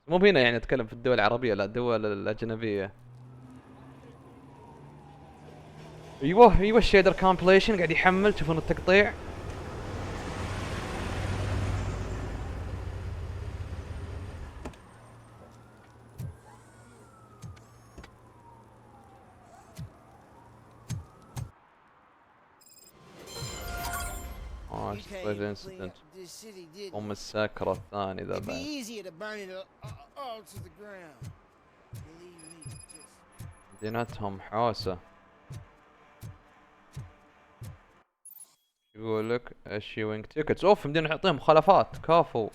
مو هنا يعني اتكلم في الدول العربية، لا الدول الاجنبية. ايوه الشيدر كومبليشن قاعد يحمل، تشوفون التقطيع. انسيدنت. الساكرة الثاني ذا بعد. مدينتهم حوسة. يقول لك issuing tickets. اوف مدينا نعطيهم مخالفات كافو.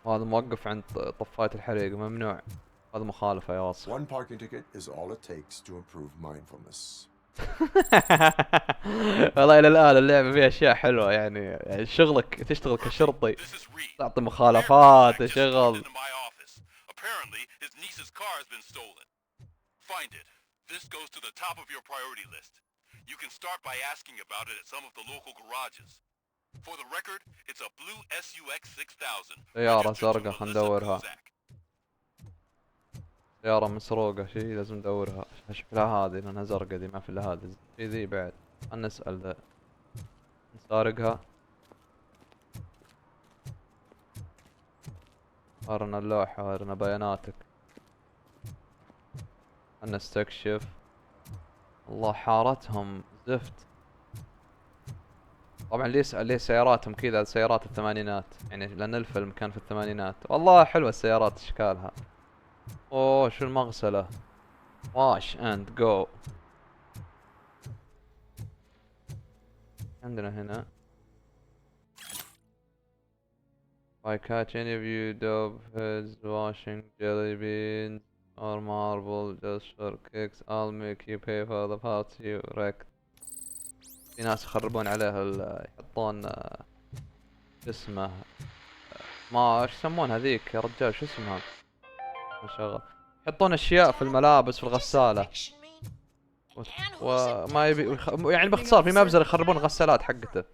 هذا موقف عند طفاية الحريق، ممنوع. هذا مخالفة يا وصف. One parking ticket is all it takes to improve mindfulness. والله الى الان اللعبة فيها اشياء حلوة، يعني شغلك تشتغل كشرطي تعطي مخالفات شغل. Apparently, his niece's car has been stolen. Find it. This goes to the top of your priority list. You can start by asking about it at some of the local garages. For the record, it's a blue SUX 6000. سيارة زرقاء خلنا ندورها. سيارة مسروقة شي لازم ندورها. شكلها هذه لانها زرقاء، ذي ما في الا هذه. في ذي بعد. خلنا نسأل ذا. نسارقها. ورنا اللوحة، ورنا بياناتك. خلنا نستكشف. الله حارتهم زفت. طبعا اللي يسأل ليه سياراتهم كذا، سيارات الثمانينات يعني لأن الفيلم كان في الثمانينات. والله حلوة السيارات اشكالها. اوه شو المغسلة. واش اند جو. عندنا هنا I catch any of you dope heads washing jelly beans or marble just for kicks. I'll make you pay for the parts you wrecked. في ناس يخربون عليها يحطون شو اسمه ما ايش يسمون هذيك يا رجال شو اسمها شغل يحطون اشياء في الملابس في الغسالة وما يبي يعني باختصار في مبزر يخربون الغسالات حقته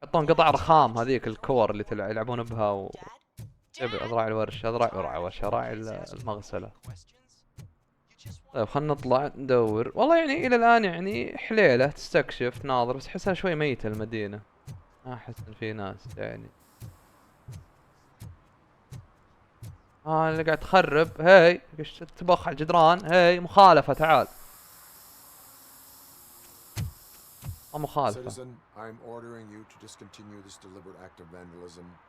يحطون قطع رخام هذيك الكور اللي يلعبون بها اذراع الورش اذراع المغسلة. طيب خلنا نطلع ندور والله يعني الى الان يعني حليلة تستكشف تناظر بس احسها شوي ميتة المدينة ما احس ان في ناس يعني اللي قاعد تخرب هاي تبخ على الجدران هاي مخالفة تعال مخالفة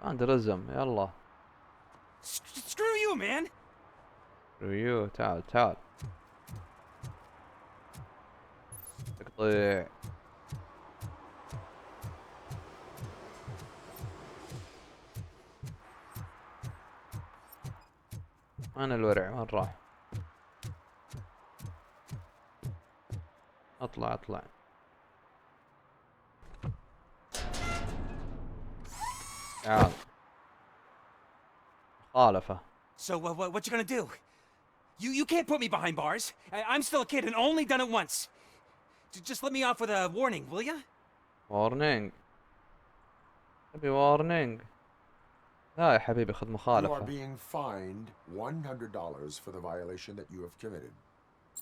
فاندلزم يلا Screw you, man. Screw you تعال تقطيع انا الورع وين راح اطلع تعال مخالفة. So what you gonna do? You can't put me behind bars. I'm still a kid and only done it once. Just let me off with a warning, will ya? Warning. تبي warning. لا يا حبيبي خذ مخالفة. You are being fined $100 for the violation that you have committed.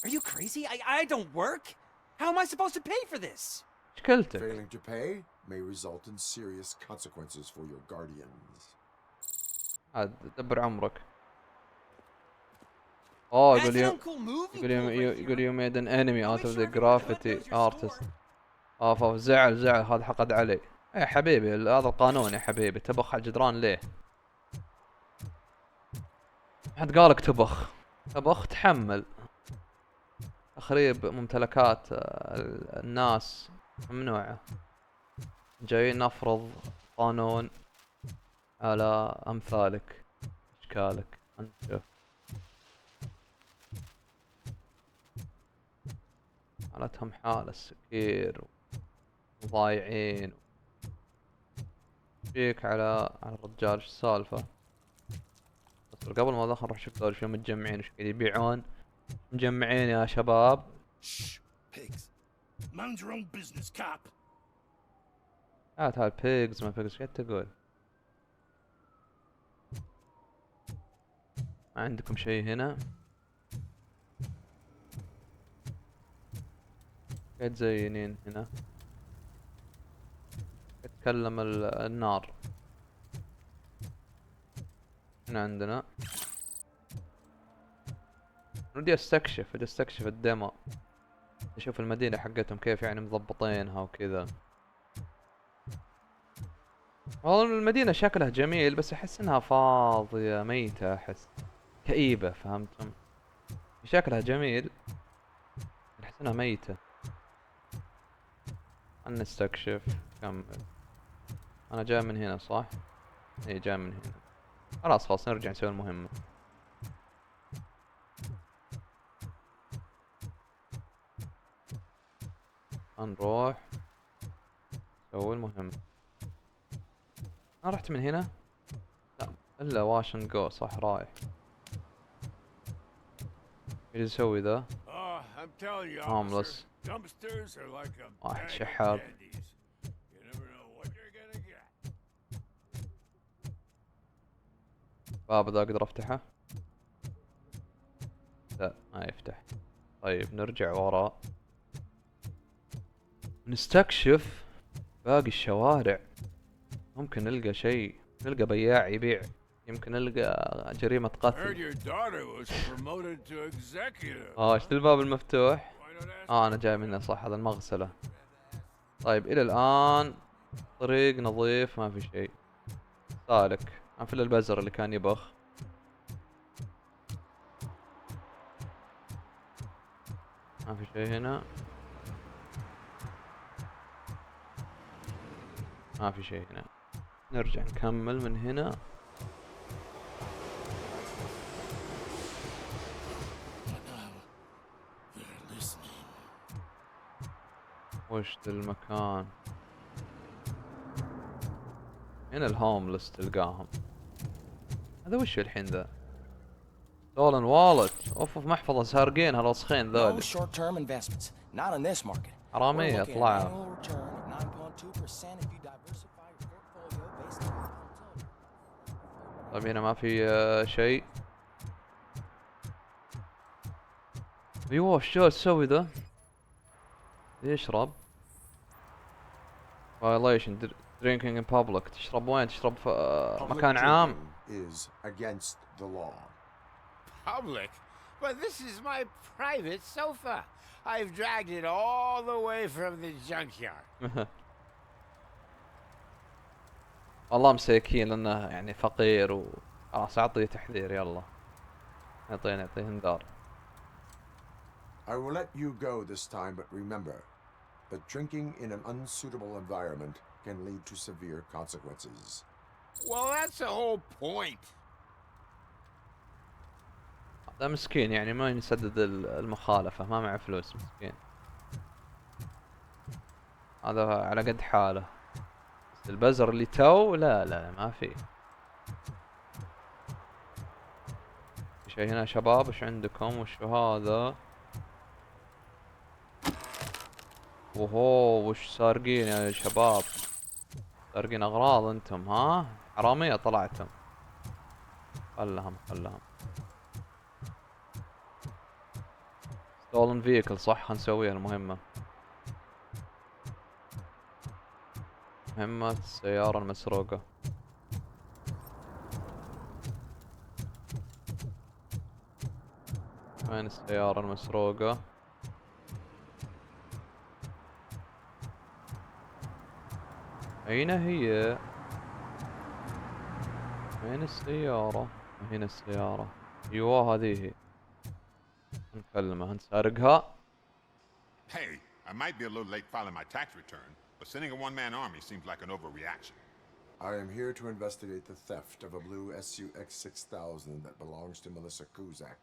Are you crazy? I don't work. How am I supposed to pay for this? مشكلتك. Failing to pay may result in serious consequences for your guardians. عاد دبر عمرك. يقول you made an enemy out of the graffiti artist. زعل هذا حقد علي. يا حبيبي هذا القانون يا حبيبي تبخ على الجدران ليه؟ حد قالك تبخ تحمل. تخريب ممتلكات الناس ممنوعة. جايين نفرض قانون على أمثالك أشكالك أنت شوف حالتهم حالة السكير وضايعين فيك على الرجال شو السالفة بس قبل ما ادخل نروح شوف دول شو متجمعين وش قاعد يبيعون مجمعين يا شباب. Mind your own business, cop. هاي بيجز ما بيجز قاعد تقول ما عندكم شيء هنا قاعد زينين هنا تتكلم النار هنا عندنا ودي استكشف الديمو اشوف المدينة حقتهم كيف يعني مضبطينها وكذا. والله المدينة شكلها جميل بس احس انها فاضية ميتة احس كئيبة فهمتم شكلها جميل احس انها ميتة. نستكشف كم انا جاي من هنا صح؟ اي جاي من هنا خلاص نرجع نسوي المهمة. نروح نسوي المهمة. انا رحت من هنا لا الا واشن جو صح رايح ايش يسوي ذا؟ هوملس واحد شحاب باب ذا اقدر افتحه؟ لا ما يفتح. طيب نرجع وراء نستكشف باقي الشوارع ممكن نلقى شيء نلقى بياع يبيع يمكن نلقى جريمة قتل. ايش الباب المفتوح؟ انا جاي منه صح هذا المغسلة. طيب الى الان طريق نظيف ما في شيء سالك اقفل البزر اللي كان يبخ. ما في شيء هنا ما في شيء هنا. نرجع نكمل من هنا. وش ذا المكان؟ هنا الهوملس تلقاهم. هذا وش الحين ذا؟ ستولن والت. اوف محفظة سارقين هالوسخين ذولي. حرامية طلعوا. طيب هنا ما في شيء. ايوه ايش جالس تسوي ذا؟ يشرب. violation drinking in public. تشرب وين؟ تشرب في مكان عام. is against the law. Public? But this is my private sofa. I've dragged it all the way from the junkyard. والله مساكين لانه يعني فقير خلاص اعطيه تحذير يلا. نعطيه انذار. I will let you go this time, but remember that drinking in an unsuitable environment can lead to severe consequences. Well, that's the whole point. هذا مسكين يعني ما يسدد المخالفة، ما معه فلوس مسكين. هذا على قد حاله. بس البزر اللي تو لا ما في. شيء هنا شباب وش عندكم؟ وش هذا؟ اوهو وش سارقين يا شباب؟ سارقين اغراض انتم ها؟ حرامية طلعتم. خلهم stolen vehicle صح. خلنا نسويها المهمة. مهمة السيارة المسروقة. وين السيارة المسروقة؟ أين هي؟ وين السيارة؟ هنا السيارة. ايوه هذه هي. نكلمها نسارقها. Hey, I might be a little late filing my tax return, but sending a one-man army seems like an overreaction. I am here to investigate the theft of a blue SUX 6000 that belongs to Melissa Kuzak.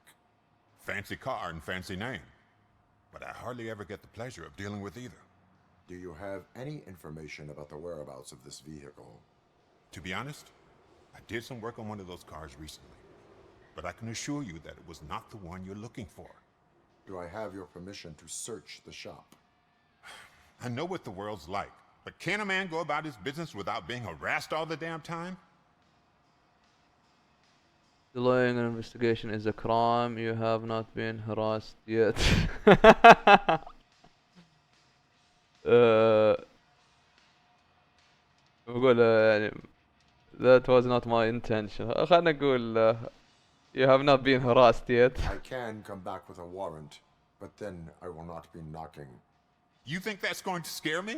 Fancy car and fancy name, but I hardly ever get the pleasure of dealing with either. Do you have any information about the whereabouts of this vehicle? To be honest, I did some work on one of those cars recently, but I can assure you that it was not the one you're looking for. Do I have your permission to search the shop? I know what the world's like, but can a man go about his business without being harassed all the damn time? Delaying an investigation is a crime. You have not been harassed yet. بقول يعني that was not my intention. خلنا نقول you have not been harassed yet. I can come back with a warrant, but then I will not be knocking. You think that's going to scare me?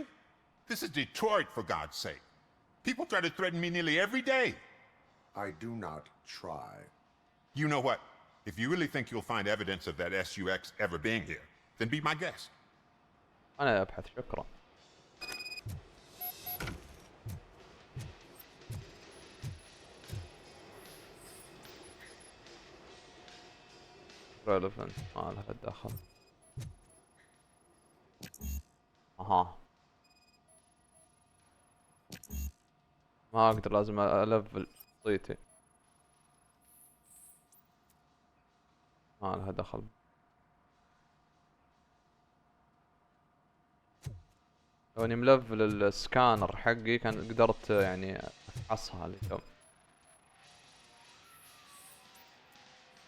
This is Detroit, for God's sake. People try to threaten me nearly every day. I do not try. You know what? If you really think you'll find evidence of that SUX ever being here, then be my guest. أنا أبحث شكرا. relevant ما لها دخل. اها ما اقدر لازم الفل شخصيتي. ما لها دخل. لو اني ملفل السكانر حقي كان قدرت يعني افحصها اليوم.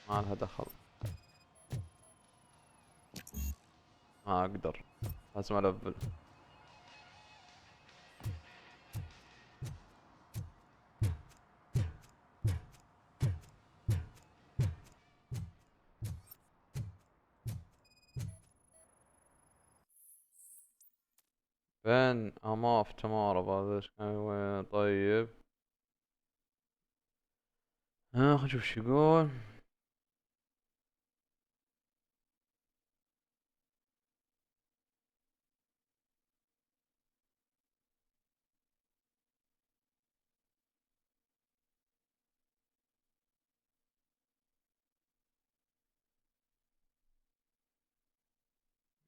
ما لها دخل. ما اقدر لازم الفل. فين اماف تمارب هذا وين؟ طيب خلينا نشوف شو يقول.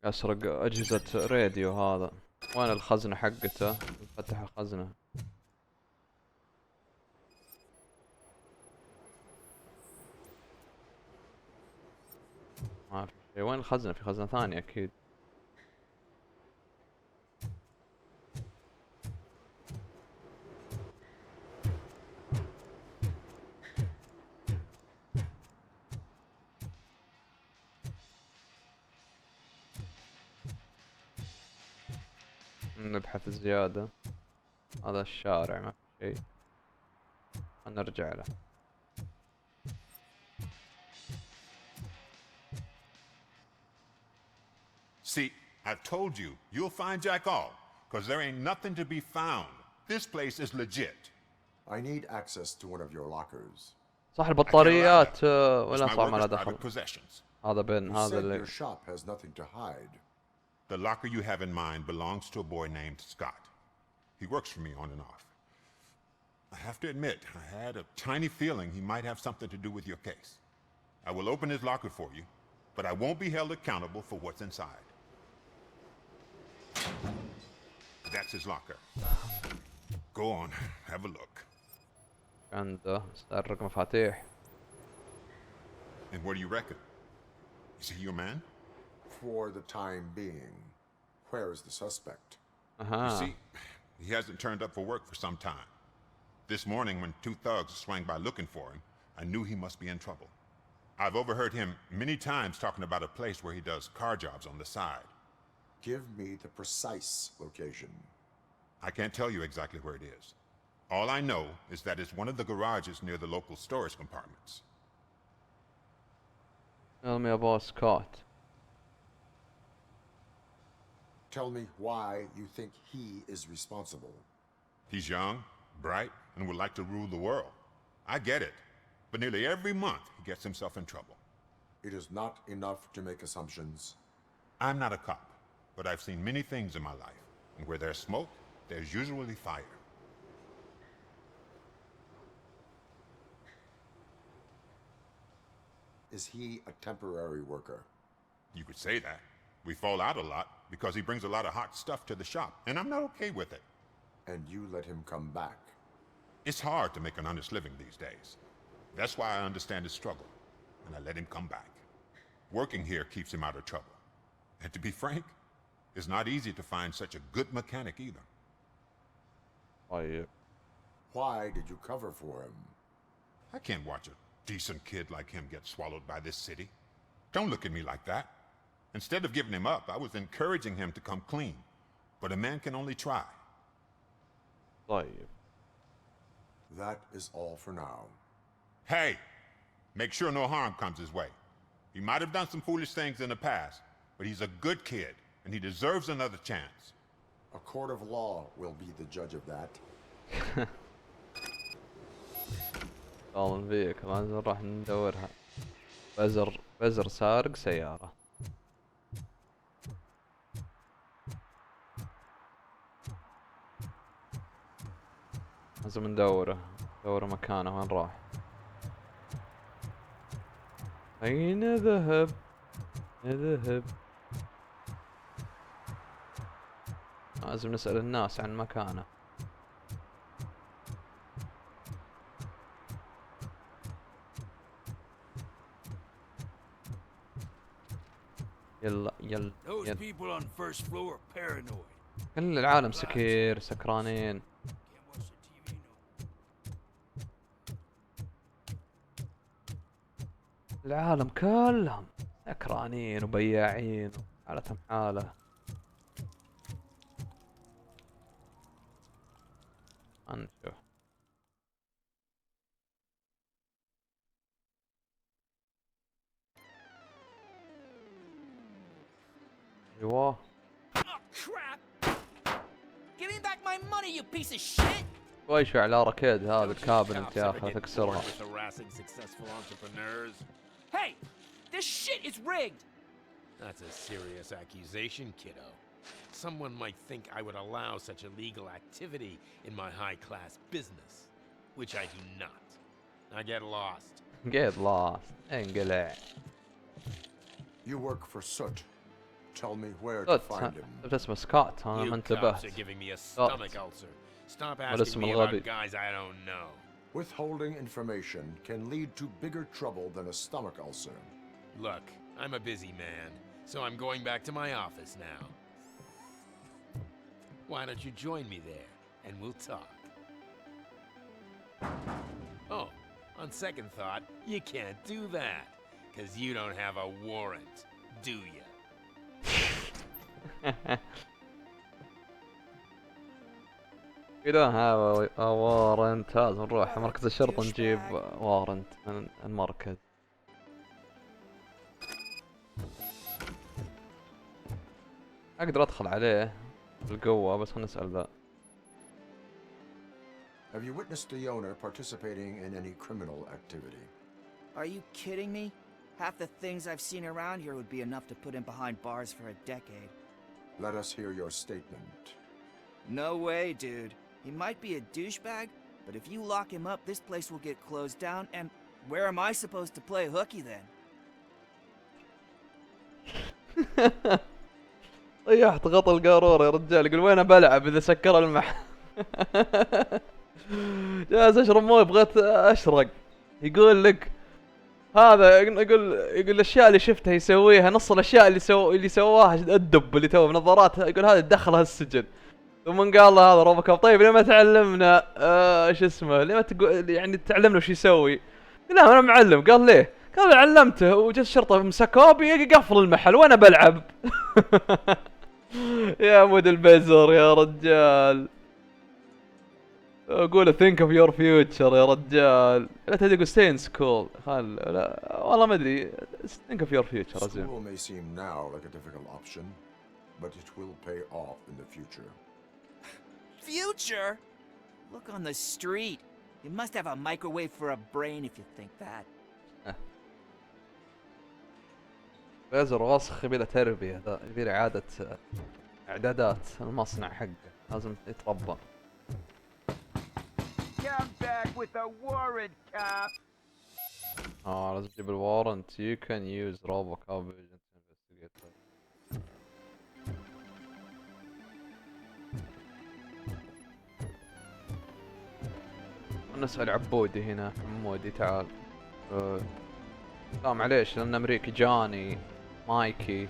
اسرق اجهزة راديو هذا. وين الخزنة حقته؟ فتح الخزنة. ما في شيء. وين الخزنة؟ في خزنة ثانية أكيد. نبحث زيادة. هذا الشارع ما في شيء. نرجع له. See, I told you, you'll find Jack all, because there ain't nothing to be found. This place is legit. I need access to one of your lockers. صح البطاريات ولا It's my صار ما له workers' دخل. private possessions. هذا بين You هذا said اللي your shop has nothing to hide. The locker you have in mind belongs to a boy named Scott. He works for me on and off. I have to admit, I had a tiny feeling he might have something to do with your case. I will open his locker for you, but I won't be held accountable for what's inside. That's his locker. Go on, have a look. عنده سرق مفاتيح. And what do you reckon? Is he your man? For the time being. Where is the suspect? You see, he hasn't turned up for work for some time. This morning, when two thugs swang by looking for him, I knew he must be in trouble. I've overheard him many times talking about a place where he does car jobs on the side. Give me the precise location. I can't tell you exactly where it is. All I know is that it's one of the garages near the local storage compartments. Tell me about Scott. Tell me why you think he is responsible. He's young, bright, and would like to rule the world. I get it. But nearly every month, he gets himself in trouble. It is not enough to make assumptions. I'm not a cop, but I've seen many things in my life. And where there's smoke, there's usually fire. Is he a temporary worker? You could say that. We fall out a lot because he brings a lot of hot stuff to the shop, and I'm not okay with it. And you let him come back? It's hard to make an honest living these days. That's why I understand his struggle, and I let him come back. Working here keeps him out of trouble. And to be frank, it's not easy to find such a good mechanic either. Why did you cover for him? I can't watch a decent kid like him get swallowed by this city. Don't look at me like that. Instead of giving him up, I was encouraging him to come clean. But a man can only try. That is all for now. Hey, make sure no harm comes his way. He might have done some foolish things in the past, but he's a good kid, and he deserves another chance. A court of law will be the judge of that. والله فيك لازم نروح ندورها. بزر سارق سيارة. لازم ندوره مكانه وين راح. أين ذهب؟ لازم نسأل الناس عن مكانه. يلا Those people on first floor are paranoid. كل العالم سكرانين. العالم كلهم سكرانين وبياعين حالتهم حالة. نشوف. ايوه. ويش على اركيد هذا الكابل انت يا اخي تكسرها. Hey, this shit is rigged. That's a serious accusation, kiddo. Someone might think I would allow such illegal activity in my high-class business, which I do not. Now get lost. Get lost. انقلع. You work for Soot. Tell me where to find him. اسمه سكوت انا ما You انتبهت. cops are giving me a stomach ulcer. Stop asking والاسم me الغبي. about guys I don't know. Withholding information can lead to bigger trouble than a stomach ulcer. Look, I'm a busy man, so I'm going back to my office now. Why don't you join me there, and we'll talk. Oh, on second thought, you can't do that, because you don't have a warrant, do you? You don't have a warrant. لازم نروح مركز الشرطة نجيب وارنت من المركز. اقدر ادخل عليه بالقوة بس خلنا نسأل ذا. Have you witnessed the owner participating in any criminal activity? Are you kidding me? Half the things I've seen around here would be enough to put him behind bars for a decade. Let us hear your statement. No way, dude. He might be a douchebag, but if you lock him up, this place will get closed down, and where am I supposed to play hooky then? طيحت غطى القارورة يا رجال. يقول وين بلعب إذا سكر المحل. جالس أشرب مويه بغيت أشرق. يقول لك هذا يقول الأشياء اللي شفتها يسويها نص الأشياء اللي سواها الدب اللي تو بنظارات. يقول هذا دخلها السجن. ثم قال له هذا روبوكوب طيب ليه ما تعلمنا ايش اسمه ليه ما تقول يعني تعلمنا وش يسوي. لا انا معلم. قال ليه؟ قال علمته وجت الشرطه مسكوه يقفل المحل وانا بلعب. يا مود البزر يا رجال. اقول think of your future يا رجال. لا تقول stay in school. لا والله ما ادري think of your future. School may seem now like a difficult option, but it will pay off in the future. Future? Look on the street. You must have a microwave for a brain if you think that. بزر وسخ يبي له تربية. يبي له إعادة إعدادات المصنع حقه. لازم يتربى. Come back with a warrant, cop. لازم تجيب الوارنت. You can use روبوكوب to investigate. نسأل عبودي هنا. عمودي تعال. لا معليش لأن أمريكي. جاني مايكي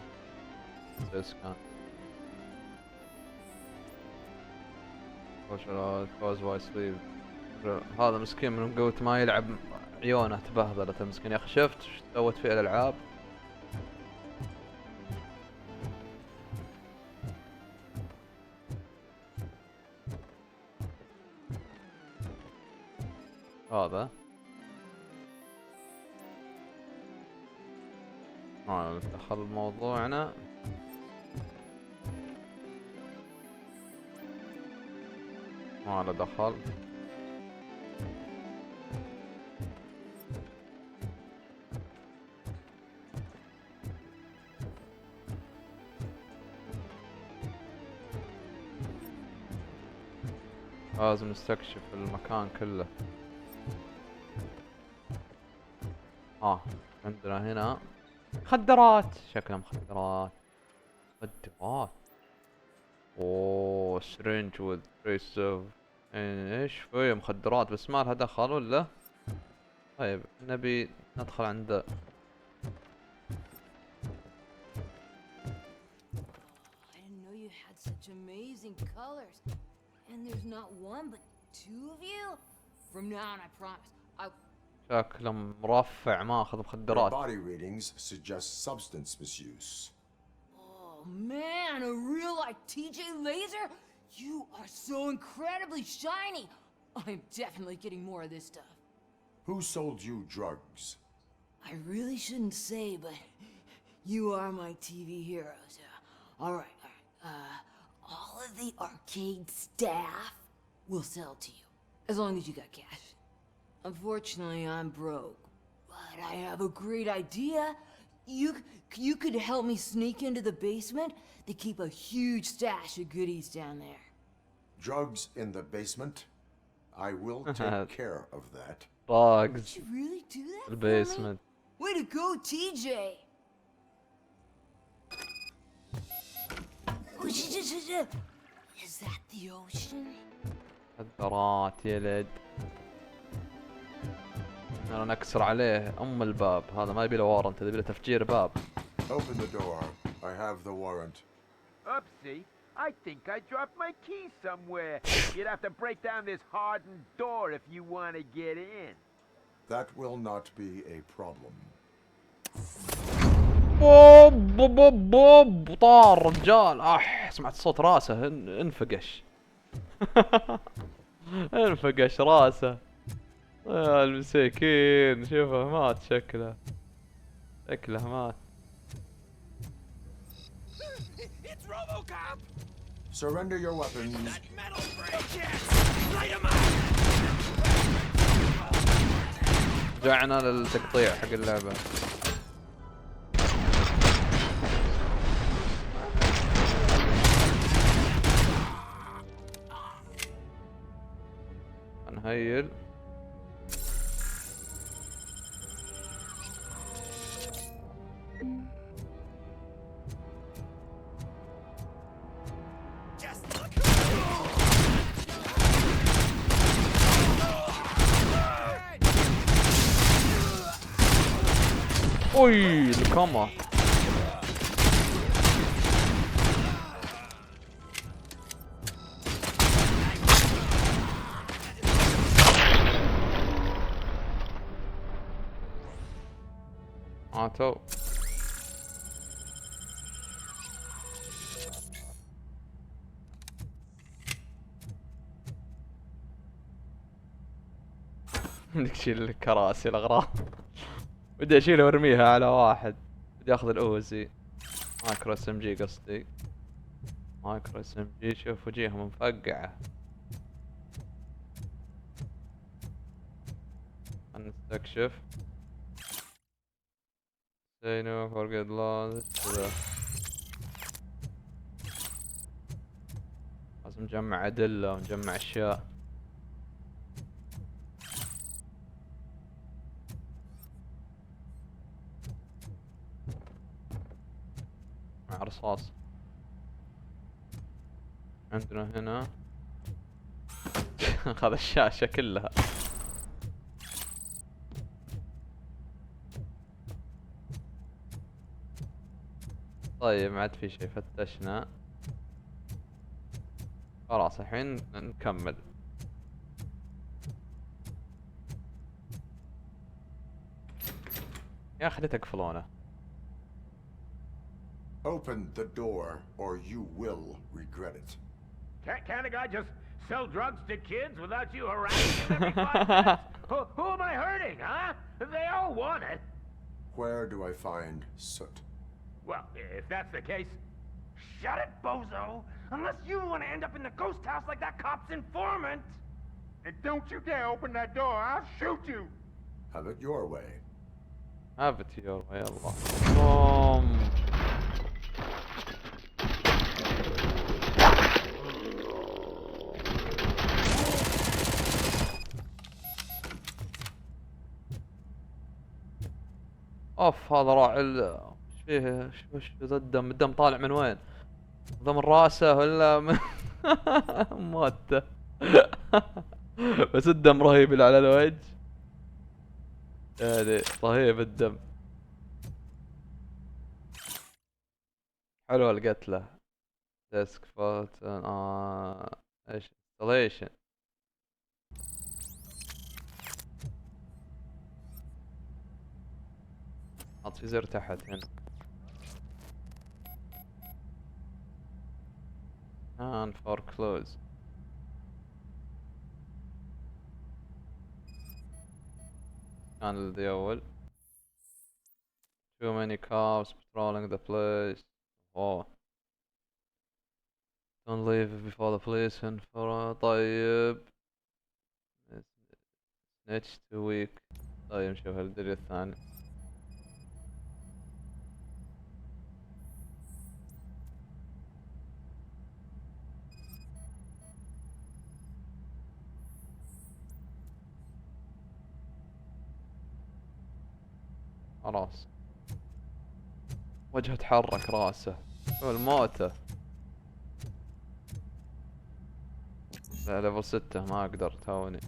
كان كوز واي سليف. هذا مسكين من قوة ما يلعب عيونه تبهذلت المسكين. يا أخي شفت ايش سوت فيه الألعاب. هذا دخل موضوعنا. ما له دخل. لازم نستكشف المكان كله. عندنا هنا مخدرات. شكلها مخدرات. اوه سرنج with trace of ايش فيه مخدرات بس ما لها دخل ولا. طيب نبي ندخل عند I didn't know you had such amazing colors. And there's not one but two of you. From now on I promise I شكله مرفع ماخذ مخدرات. Your body readings suggest substance misuse. Oh man, a real like TJ laser? You are so incredibly shiny. I'm definitely getting more of this stuff. Who sold you drugs? I really shouldn't say, but you are my TV heroes. All right. All of the arcade staff will sell to you, as long as you got cash. Unfortunately, I'm broke, but I have a great idea. You could help me sneak into the basement. They keep a huge stash of goodies down there. Drugs in the basement? I will take care of that. Drugs. Did you really do that? The basement. Way to go, TJ! Is that the ocean? مخدرات يلد. انا نكسر عليه الباب، هذا ما يبي له وارنت، يبي له تفجير باب. Open the door. I have the warrant. Oopsie. I think I dropped my key somewhere. You'd have to break down this hardened door if you want to get in. That will not be a problem. بوب بوب بوب طار رجال. سمعت صوت راسه انفقش. انفقش راسه يا المساكين. شوفه مات شكله مات. It's Robocob! Surrender your weapons. That metal break-in! Light 'em up! رجعنا للتقطيع حق اللعبة. نهيل. اوي الكاميرا. ماتوا. بدك تشيل الكراسي الاغراض. بدي اشيلها وارميها على واحد. بدي اخذ الاوزي. مايكرو اس ام جي قصدي. مايكرو اس ام جي. شوف وجيههم مفقعة. نستكشف. Say no, forget lost. لازم نجمع أدلة ونجمع أشياء. مع رصاص. عندنا هنا. هذا الشاشة كلها. طيب ما عاد في شيء. فتشنا خلاص. الحين نكمل. يا اخي تقفلونه. Open the door or you will regret it. Can't a guy just sell drugs to kids without you harassing them every 5 minutes? Who am I hurting, huh? They all want it. Where do I find soot? Well, if that's the case, shut it, bozo! Unless you want to end up in the ghost house like that cop's informant! And don't you dare open that door, I'll shoot you! Have it your way. Have it your way, Allah. اوف هذا راعي ايش فيه؟ وش ذا الدم؟ الدم طالع من وين؟ ذا من راسه ولا من موته؟ بس الدم رهيب اللي على الوجه. يعني رهيب الدم. حلوة القتلة. ديسك فوت. ايش؟ انستليشن. حط في زر تحت هنا. and for close. كان الذي أول. Too many cops patrolling the place. Oh. Don't leave before the police and for طيب. Snitch too weak. طيب نشوف الدليل الثاني. خلاص وجهه تحرك راسه والموتة. لا ليفل 6 ما اقدر توني.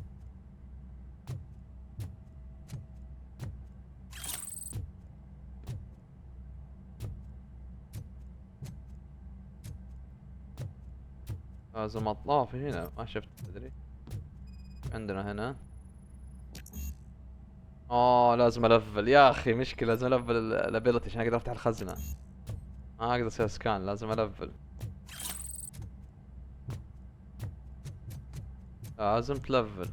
لازم اطلع في هنا، ما شفت تدري. عندنا هنا لازم الفل يا اخي، مشكلة لازم الفل الابيلتي عشان اقدر افتح الخزنة. ما اقدر اسوي سكان، لازم الفل. لازم تلفل.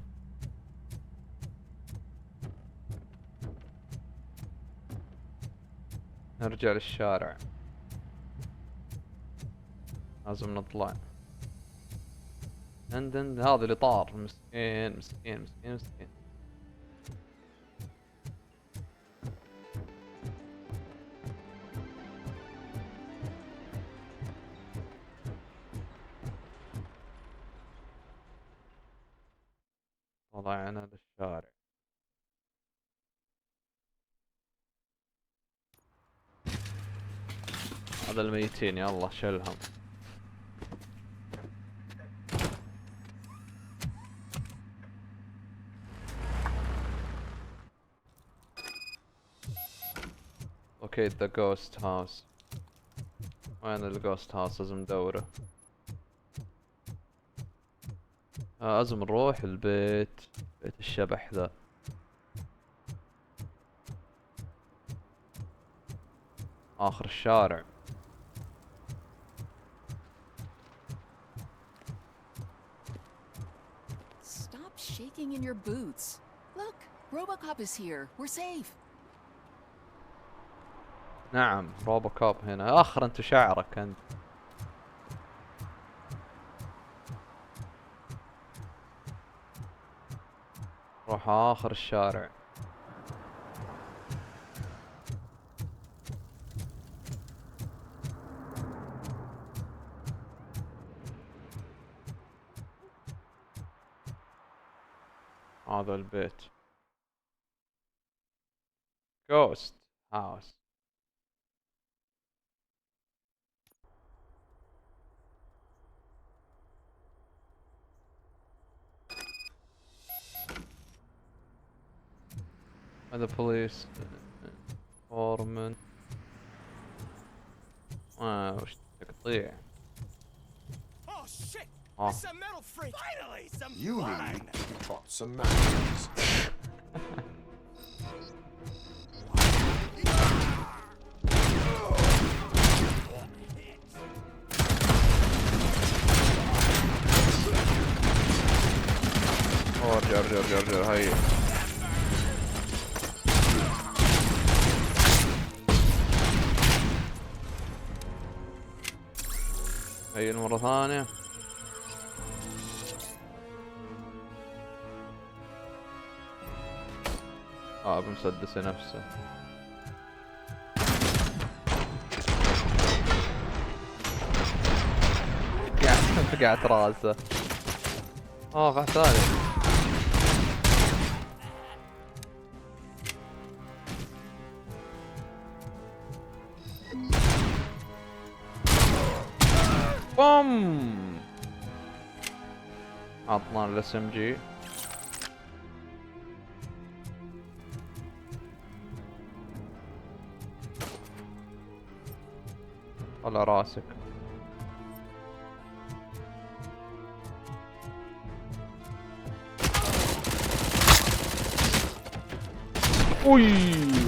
نرجع للشارع، لازم نطلع. دن هذا اللي طار، مسكين مسكين مسكين مسكين. طلعنا للشارع. هذا الميتين يلا شلهم. اوكي ذا جوست هاوس. وين الجوست هاوس؟ لازم ندوره. لازم نروح البيت، بيت الشبح ذا. اخر الشارع. Stop shaking in your boots. Look, Robocop is here. We're safe. نعم روبوكوب هنا. اخر انت شعرك انت. روح اخر الشارع. هذا البيت جوست هاوس. هذا بوليس فورمن. وش تقطيع. Oh shit! Oh. It's a metal freak! Finally, some You fun! need to be taught some manners. ارجع هاي. هاي مرة ثانية. بمسدس نفسه. فقعت راسه. واحد ثاني. بوم. عطنا الاس ام جي. على راسك.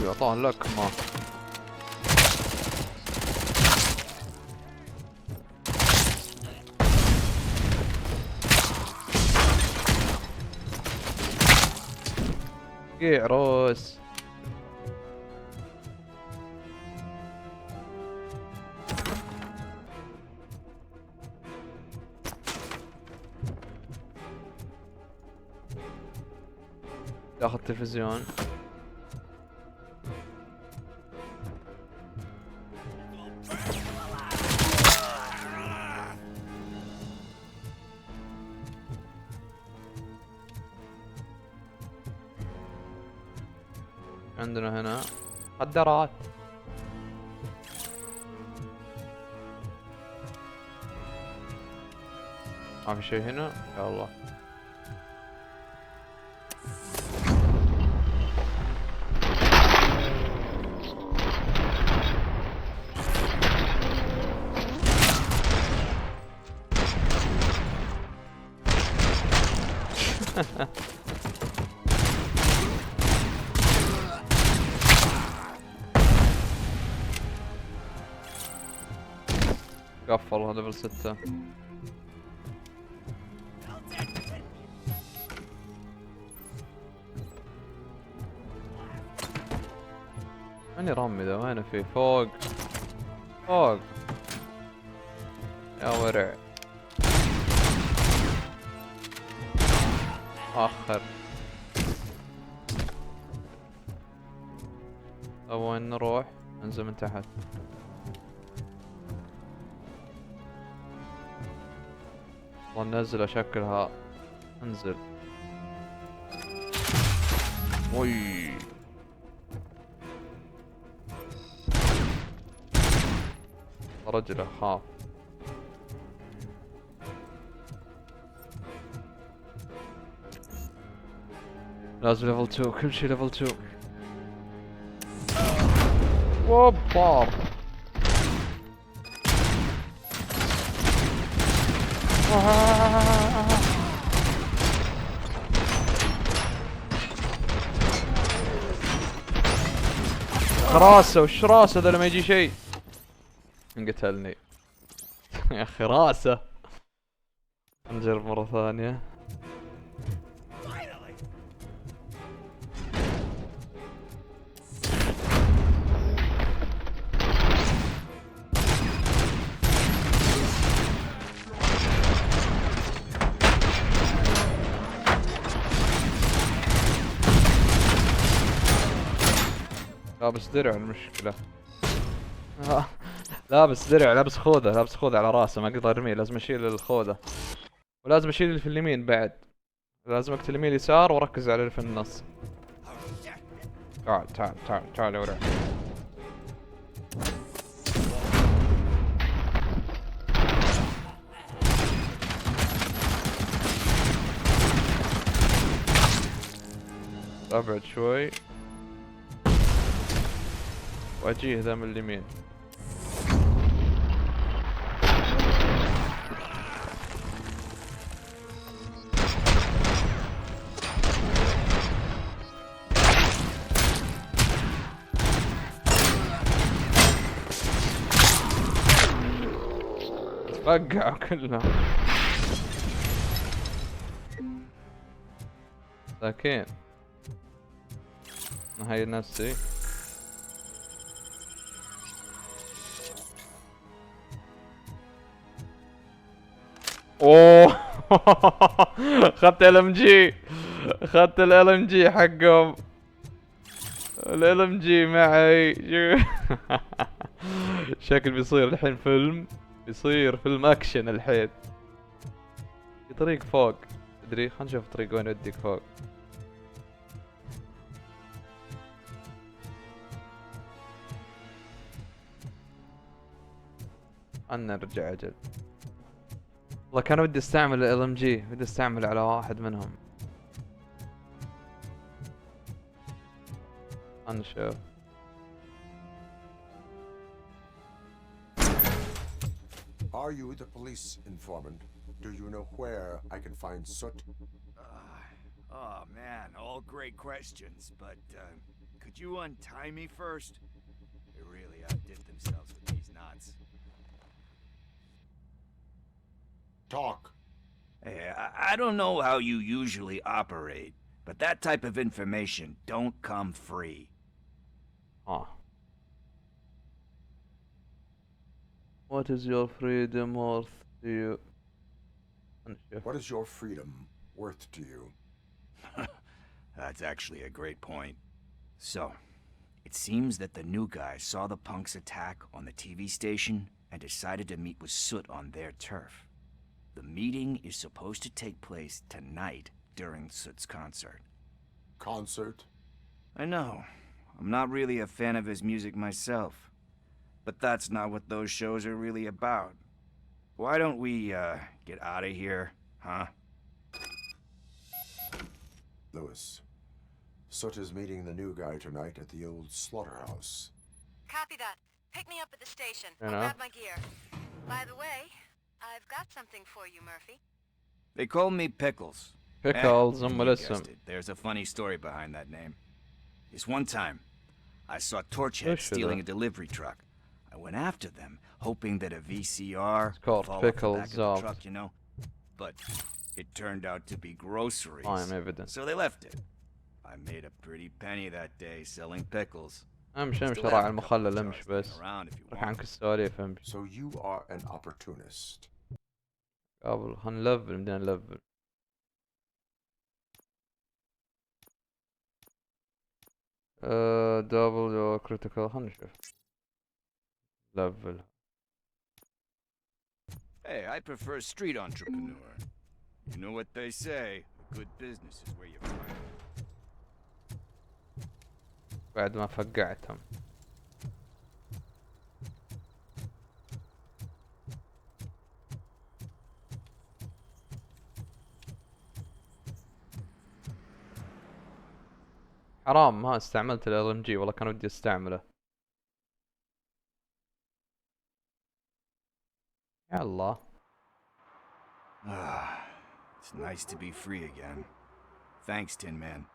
اعطاه لكمة. قيع روس. داخل التلفزيون. عندنا هنا مخدرات. ما في شيء هنا يا الله. قفل هذا ليفل 6. ماني رامي ذا، وين في فوق فوق يا ورع. اخر وين نروح؟ ننزل من تحت. والله ننزل شكلها انزل. وي رجله خاف. لازم ليفل 2، كل شيء ليفل 2. ووبا راسه، وش راسه ذا لما يجي شيء انقتلني. يا اخي راسه. نجرب مرة ثانية. لابس درع المشكلة. لابس درع، لابس خوذة، لابس خوذة على راسه، ما اقدر ارميه، لازم اشيل الخوذة. ولازم اشيل اللي في اليمين بعد. لازم اقتل اليمين اليسار واركز على اللي في النص. تعال تعال تعال تعال يا ورع. ابعد شوي واجيه ذا من اليمين. فقعوا كلهم ساكين. هاي نفسي. اوه اخذت ال ام جي، اخذت ال ام جي حقهم. ال ام جي معي. شكل بيصير الحين فيلم، بيصير فيلم اكشن الحين. في طريق فوق تدري، خلينا نشوف الطريق وين يوديك فوق. انا نرجع اجل. والله كان ودي استعمل ال ام جي، ودي استعمل على واحد منهم. نشوف. Are you the police informant? Do you know where I can find Soot? Oh man, all great questions, but could you untie me first? They really outdid themselves with these knots. Talk. Hey, I don't know how you usually operate, but that type of information don't come free. Ah. What is your freedom worth to you? What is your freedom worth to you? That's actually a great point. So, it seems that the new guy saw the punks attack on the TV station and decided to meet with Soot on their turf. The meeting is supposed to take place tonight during Soot's concert. Concert? I know. I'm not really a fan of his music myself. But that's not what those shows are really about. why don't we, get out of here, huh? Lewis, Soot is meeting the new guy tonight at the old slaughterhouse. Copy that. Pick me up at the station. You I'll know. grab my gear. By the way, I've got something for you, Murphy. They call me Pickles. Pickles, you الاسم. guessed it. There's a funny story behind that name. This one time, I saw Torchhead stealing a delivery truck. I went after them, hoping that a VCR would fall off the back of the truck, you know? But it turned out to be groceries. So they left it. I made a pretty penny that day selling pickles. امشي امشي راعي المخلل امشي بس روح عنك السواليف امشي. So you are an opportunist. قبل هنلفل بدنا نلفل. دبل كريتيكال خلنا نشوف. لفل. Hey, I prefer street entrepreneur. You know what they say, a good business is where you find it. بعد ما فقعتهم. حرام ما استعملت ال LMG والله كان ودي استعمله. يلا. It's nice to be free again. Thanks, Tin Man.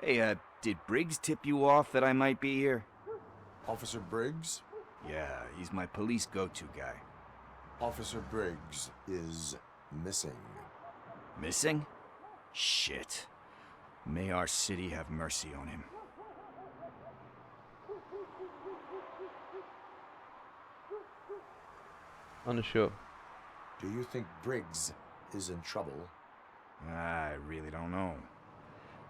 Hey, did Briggs tip you off that I might be here? Officer Briggs? Yeah, he's my police go-to guy. Officer Briggs is missing. Missing? Shit. May our city have mercy on him. Unsure. Do you think Briggs is in trouble? I really don't know.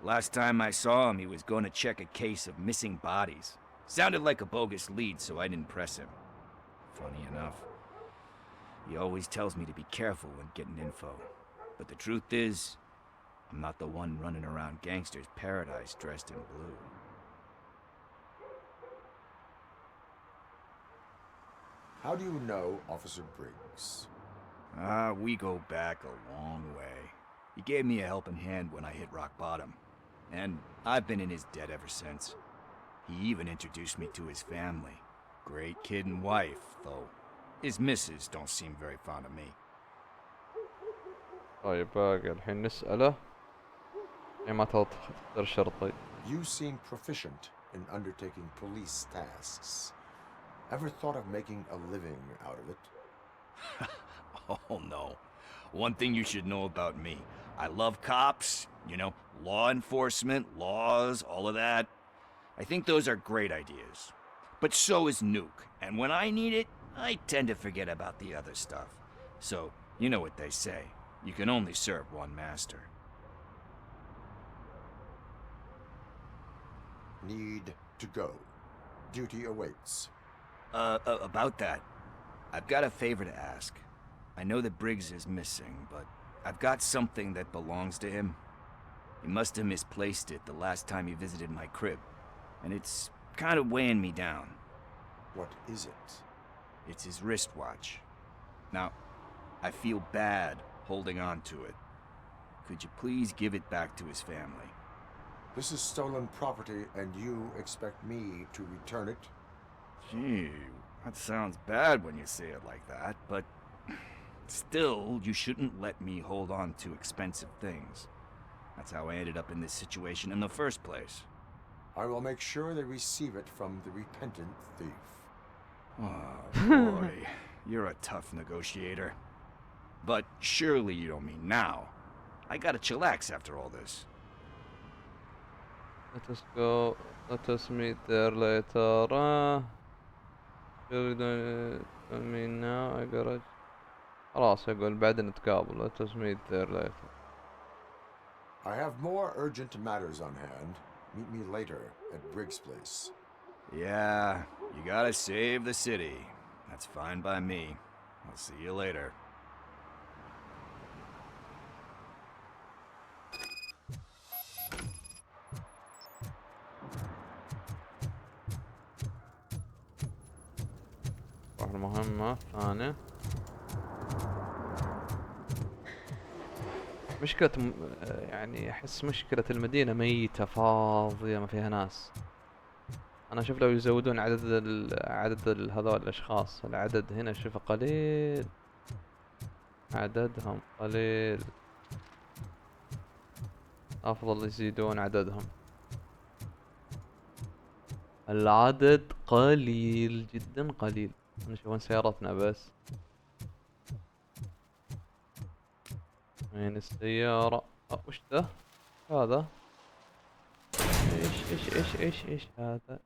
Last time I saw him, he was going to check a case of missing bodies. Sounded like a bogus lead, so I didn't press him. Funny enough. He always tells me to be careful when getting info. But the truth is, I'm not the one running around gangster's paradise dressed in blue. How do you know Officer Briggs? We go back a long way. He gave me a helping hand when I hit rock bottom. And I've been in his debt ever since. He even introduced me to his family. Great kid and wife, though. His missus don't seem very fond of me. طيب باقي الحين نسأله. ما تختار شرطي. You seem proficient in undertaking police tasks. Ever thought of making a living out of it? Oh no. One thing you should know about me. I love cops, you know, law enforcement, laws, all of that. I think those are great ideas. But so is Nuke, and when I need it, I tend to forget about the other stuff. So, you know what they say. You can only serve one master. Need to go. Duty awaits. About that, I've got a favor to ask. I know that Briggs is missing, but I've got something that belongs to him. He must have misplaced it the last time he visited my crib, and it's kind of weighing me down. What is it? It's his wristwatch. Now, I feel bad holding on to it. Could you please give it back to his family? This is stolen property, and you expect me to return it? Gee, that sounds bad when you say it like that, but still, you shouldn't let me hold on to expensive things. That's how I ended up in this situation in the first place. I will make sure they receive it from the repentant thief. Oh, boy. You're a tough negotiator. But surely you don't mean now. I gotta chillax after all this. Let us go. Let us meet there later. I mean now I gotta. خلاص يقول بعدين نتقابل. Let us meet there later. I have more urgent matters on hand. Meet me later at Briggs' place. Yeah, you gotta save the city. That's fine by me. I'll see you later. روح المهمة الثانية. مشكلة يعني احس مشكلة المدينة ميتة فاضية ما فيها ناس. انا اشوف لو يزودون عدد هذول الاشخاص، العدد هنا شوفه قليل، عددهم قليل، افضل يزيدون عددهم. العدد قليل جدا قليل. نشوف وين سيارتنا بس. وين السيارة؟ وش ذا؟ هذا ايش هذا؟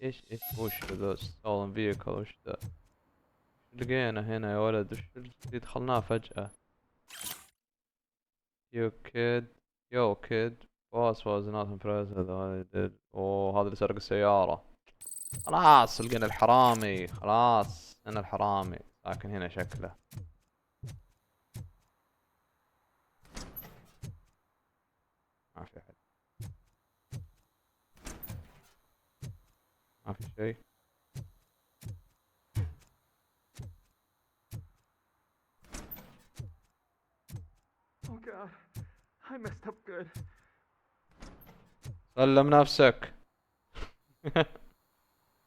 ايش وش ذا؟ stolen vehicle. وش ذا؟ لقينا هنا يا ولد؟ وش اللي دخلناه فجأة؟ يو كيد was not impressed. اوه هذا اللي سرق السيارة. خلاص لقينا الحرامي، خلاص انا الحرامي ساكن هنا شكله. ما في حد، ما في شيء. Oh God, I messed up good. سلم نفسك.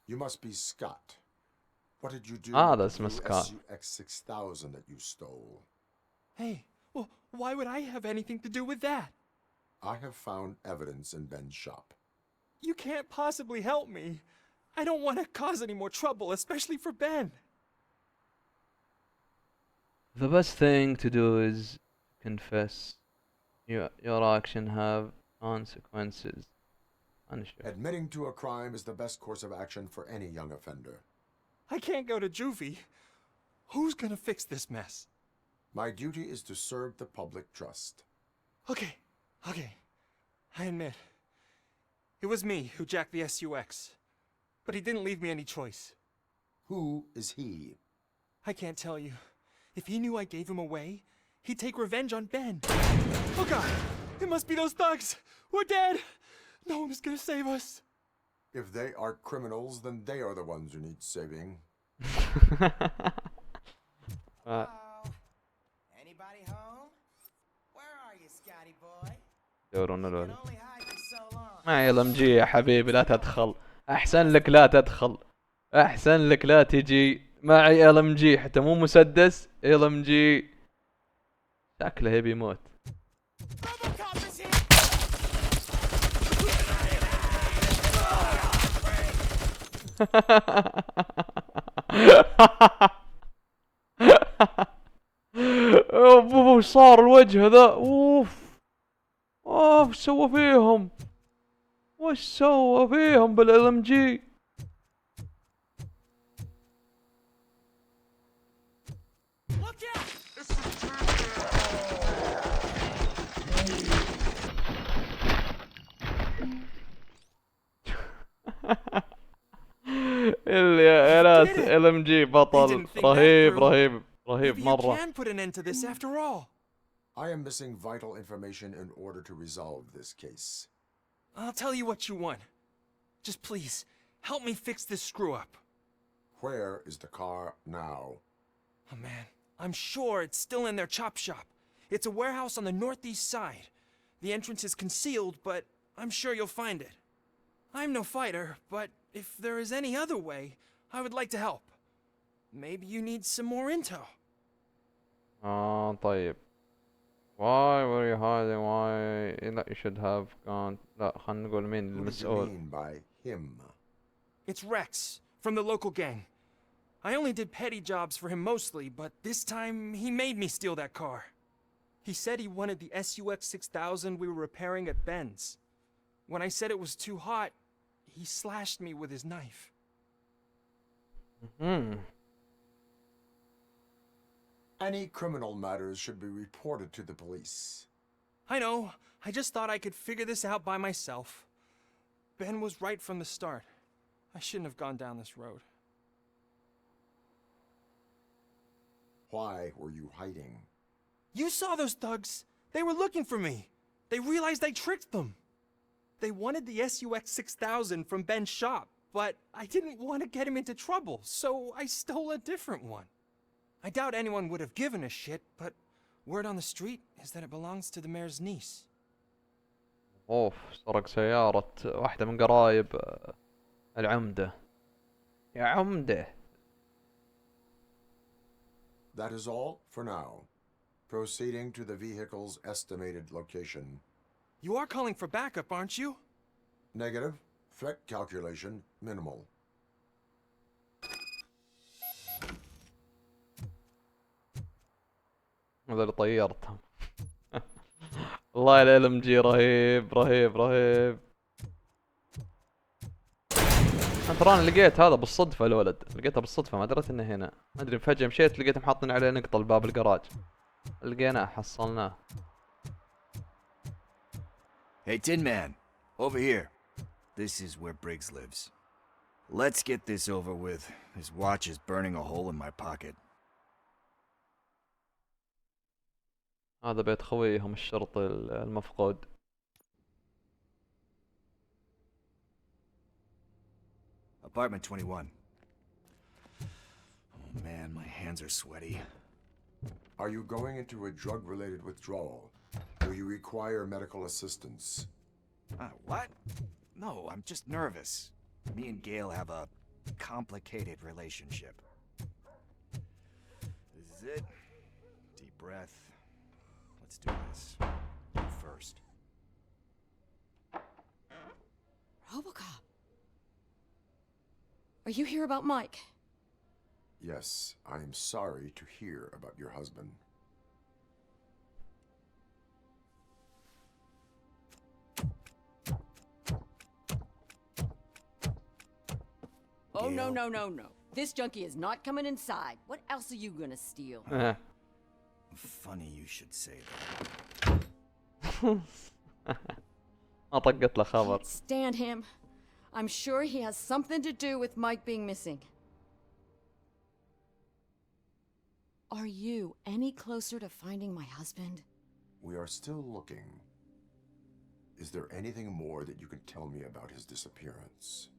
You must be Scott. What did you do هذا with اسمه the سكوت. SUX 6000 that you stole? Hey, well, why would I have anything to do with that? I have found evidence in Ben's shop. You can't possibly help me. I don't want to cause any more trouble, especially for Ben. The best thing to do is confess. Your action have consequences. Admitting to a crime is the best course of action for any young offender. I can't go to juvie. Who's gonna fix this mess? My duty is to serve the public trust. Okay. I admit. It was me who jacked the SUX. But he didn't leave me any choice. Who is he? I can't tell you. If he knew I gave him away, he'd take revenge on Ben. Oh God! It must be those thugs! We're dead! No one is gonna save us. If they are criminals, then they are the ones who need saving. Anybody home? Where are you, Scotty boy? دورون الولد. معي LMG يا حبيبي لا تدخل. احسن لك لا تدخل. احسن لك لا تجي. معي LMG حتى مو مسدس. LMG شكله يبي يموت. اوف وش صار الوجه ذا؟ اوف وش سوى فيهم؟ وش سوى فيهم بالLMG؟ يا ناس LMG بطل رهيب مرة. I am missing vital information in order to resolve this case. I'll tell you what you want. Just please, help me fix this screw-up. Where is the car now? Oh man, I'm sure it's still in their chop shop. It's a warehouse on the northeast side. The entrance is concealed, but I'm sure you'll find it. I'm no fighter, but if there is any other way, I would like to help. Maybe you need some more intel. طيب. Why were you hiding? Why you should have gone. لا خلنا نقول مين المسؤول. What do you mean by him? It's Rex, from the local gang. I only did petty jobs for him mostly, but this time he made me steal that car. He said he wanted the SUX 6000 we were repairing at Ben's. When I said it was too hot, he slashed me with his knife. Any criminal matters should be reported to the police. I know. I just thought I could figure this out by myself. Ben was right from the start. I shouldn't have gone down this road. Why were you hiding? You saw those thugs. They were looking for me. They realized I tricked them. They wanted the SUX 6000 from Ben's shop, but I didn't want to get him into trouble, so I stole a different one. I doubt anyone would have given a shit, but Word on the street is that it belongs to the mayor's niece. اوف، سرق سيارة واحدة من قرايب العمدة. يا عمدة. That is all for now. Proceeding to the vehicle's estimated location. You are calling for backup, aren't you? Negative. Threat calculation minimal. هذا اللي طيرتهم. والله ال ام جي رهيب رهيب رهيب. تراني لقيت هذا بالصدفة، الولد لقيته بالصدفة، ما دريت انه هنا، ما ادري فجأة مشيت لقيتهم حاطين عليه نقطة الباب الجراج، لقيناه حصلناه. Hey, Tin Man, over here. This is where Briggs lives. Let's get this over with. His watch is burning a hole in my pocket. هذا بيت خويهم الشرطي المفقود. Apartment 21. Oh man, my hands are sweaty. Are you going into a drug-related withdrawal? Do you require medical assistance? What? No, I'm just nervous. Me and Gail have a complicated relationship. This is it. Deep breath. Let's do this. You first. Robocop. Are you here about Mike? Yes, I am sorry to hear about your husband. Oh, no, no, no, no. This junkie is not coming inside. What else are you gonna steal? Funny you should say ما طقت له خبر. Can't stand him. I'm sure he has something to do with Mike being missing. Are you any closer to finding my husband? We are still looking. Is there anything more that you can tell me about his disappearance?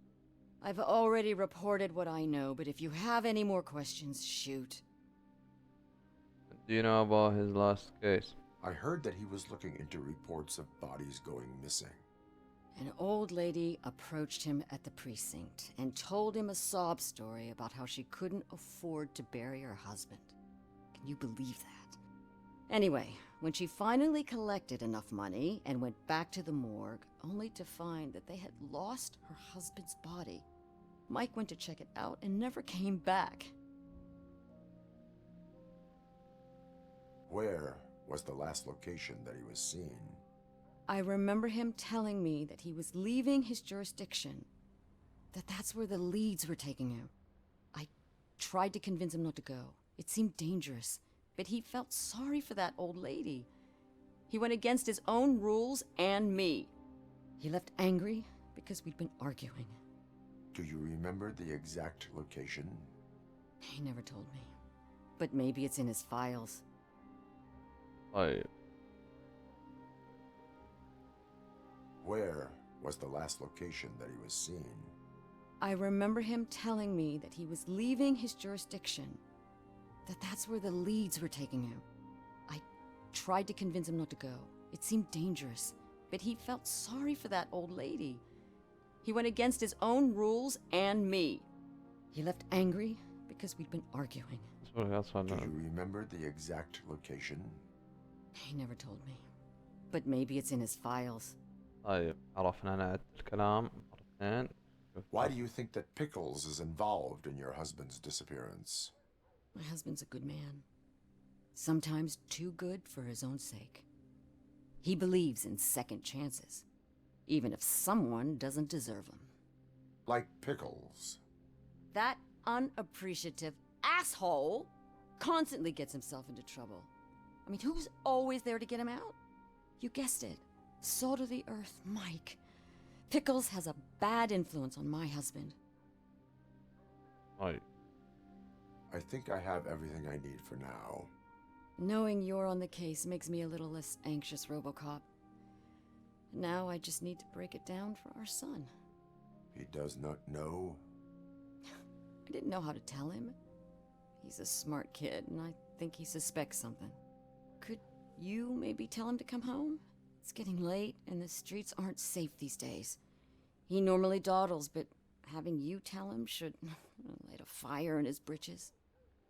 I've already reported what I know, but if you have any more questions, shoot. Do you know about his last case? I heard that he was looking into reports of bodies going missing. An old lady approached him at the precinct and told him a sob story about how she couldn't afford to bury her husband. Can you believe that? Anyway, when she finally collected enough money and went back to the morgue, only to find that they had lost her husband's body, Mike went to check it out and never came back. Where was the last location that he was seen? I remember him telling me that he was leaving his jurisdiction, that's where the leads were taking him. I tried to convince him not to go. It seemed dangerous, but he felt sorry for that old lady. He went against his own rules and me. He left angry because we'd been arguing. Do you remember the exact location? He never told me, but maybe it's in his files. طيب. Where was the last location that he was seen? I remember him telling me that he was leaving his jurisdiction, that's where the leads were taking him. I tried to convince him not to go. It seemed dangerous, but he felt sorry for that old lady. He went against his own rules and me. He left angry because we'd been arguing. Do you remember the exact location? He never told me, but maybe it's in his files. طيب عرفنا نعد الكلام مرتين. Why do you think that Pickles is involved in your husband's disappearance? My husband's a good man. Sometimes too good for his own sake. He believes in second chances, even if someone doesn't deserve them. Like Pickles. That unappreciative asshole constantly gets himself into trouble. I mean, who's always there to get him out? You guessed it. Salt of the earth, Mike. Pickles has a bad influence on my husband. Right. I think I have everything I need for now. Knowing you're on the case makes me a little less anxious, Robocop. Now I just need to break it down for our son. He does not know? I didn't know how to tell him. He's a smart kid, and I think he suspects something. Could you maybe tell him to come home? It's getting late, and the streets aren't safe these days. He normally dawdles, but having you tell him should light a fire in his britches.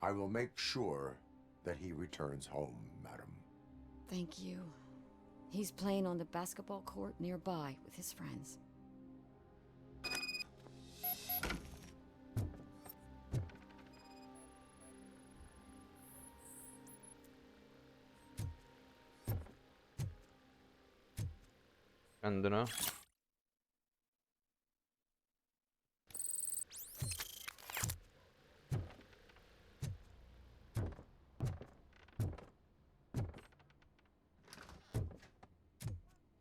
I will make sure that he returns home, madam. Thank you. He's playing on the basketball court nearby with his friends. عندنا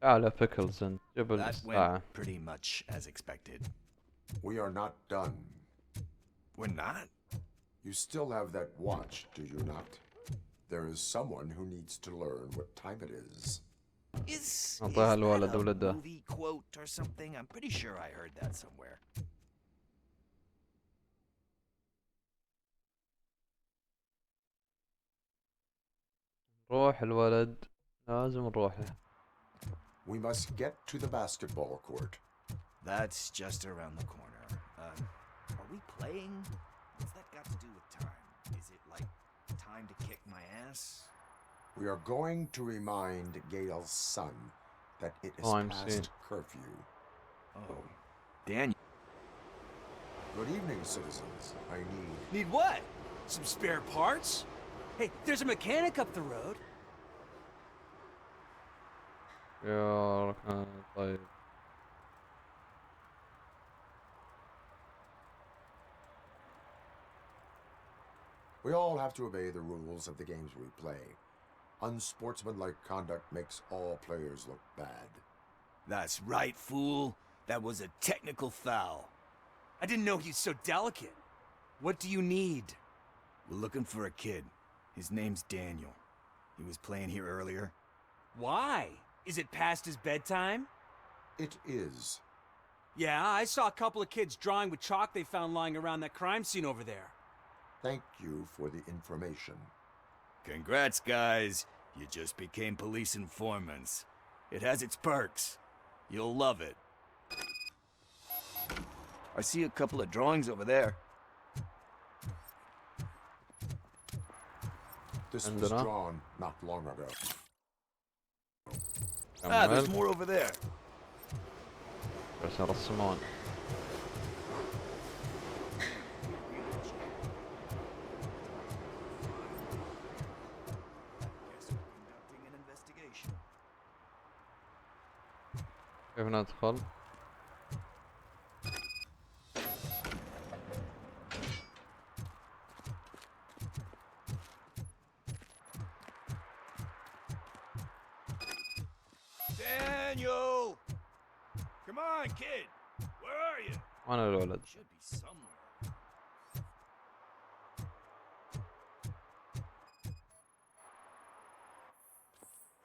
أعلى بيكلز جبل That الساعة. went pretty much as expected. We are not done. We're not? You still have that watch, do you not? There is someone who needs to learn what time it is. Is أعطيها الولد that a ولده. movie quote or something? I'm pretty sure I heard that somewhere. روح الولد لازم نروحه. We must get to the basketball court. That's just around the corner. Are we playing? What's that got to do with time? Is it like time to kick my ass? We are going to remind Gale's son that it is I'm past seeing. curfew. Oh, Daniel. Good evening, citizens. I need... Need what? Some spare parts? Hey, there's a mechanic up the road. يا ركان طيب. We all have to obey the rules of the games we play. Unsportsmanlike conduct makes all players look bad. That's right, fool. That was a technical foul. I didn't know he's so delicate. What do you need? We're looking for a kid. His name's Daniel. He was playing here earlier. Why? Is it past his bedtime? It is. Yeah, I saw a couple of kids drawing with chalk they found lying around that crime scene over there. Thank you for the information. Congrats, guys. You just became police informants. It has its perks. You'll love it. I see a couple of drawings over there. This was drawn not long ago. Ah, there's more over there. بس يرسمون. كيف ندخل؟ Daniel! Come on, kid. Where are you? أنا الولد. Should be somewhere.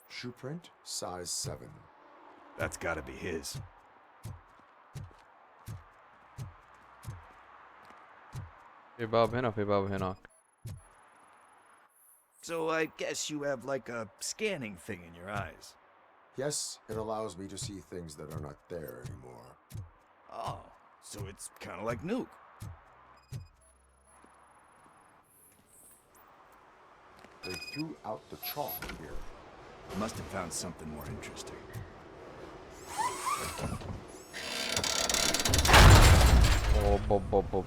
Shoe print, size 7. That's gotta be his. في باب هنا في باب هناك. So I guess you have like a scanning thing in your eyes. Yes, it allows me to see things that are not there anymore. Oh, so it's kind of like Nuke. They threw out the chalk here. Must have found something more interesting. اوب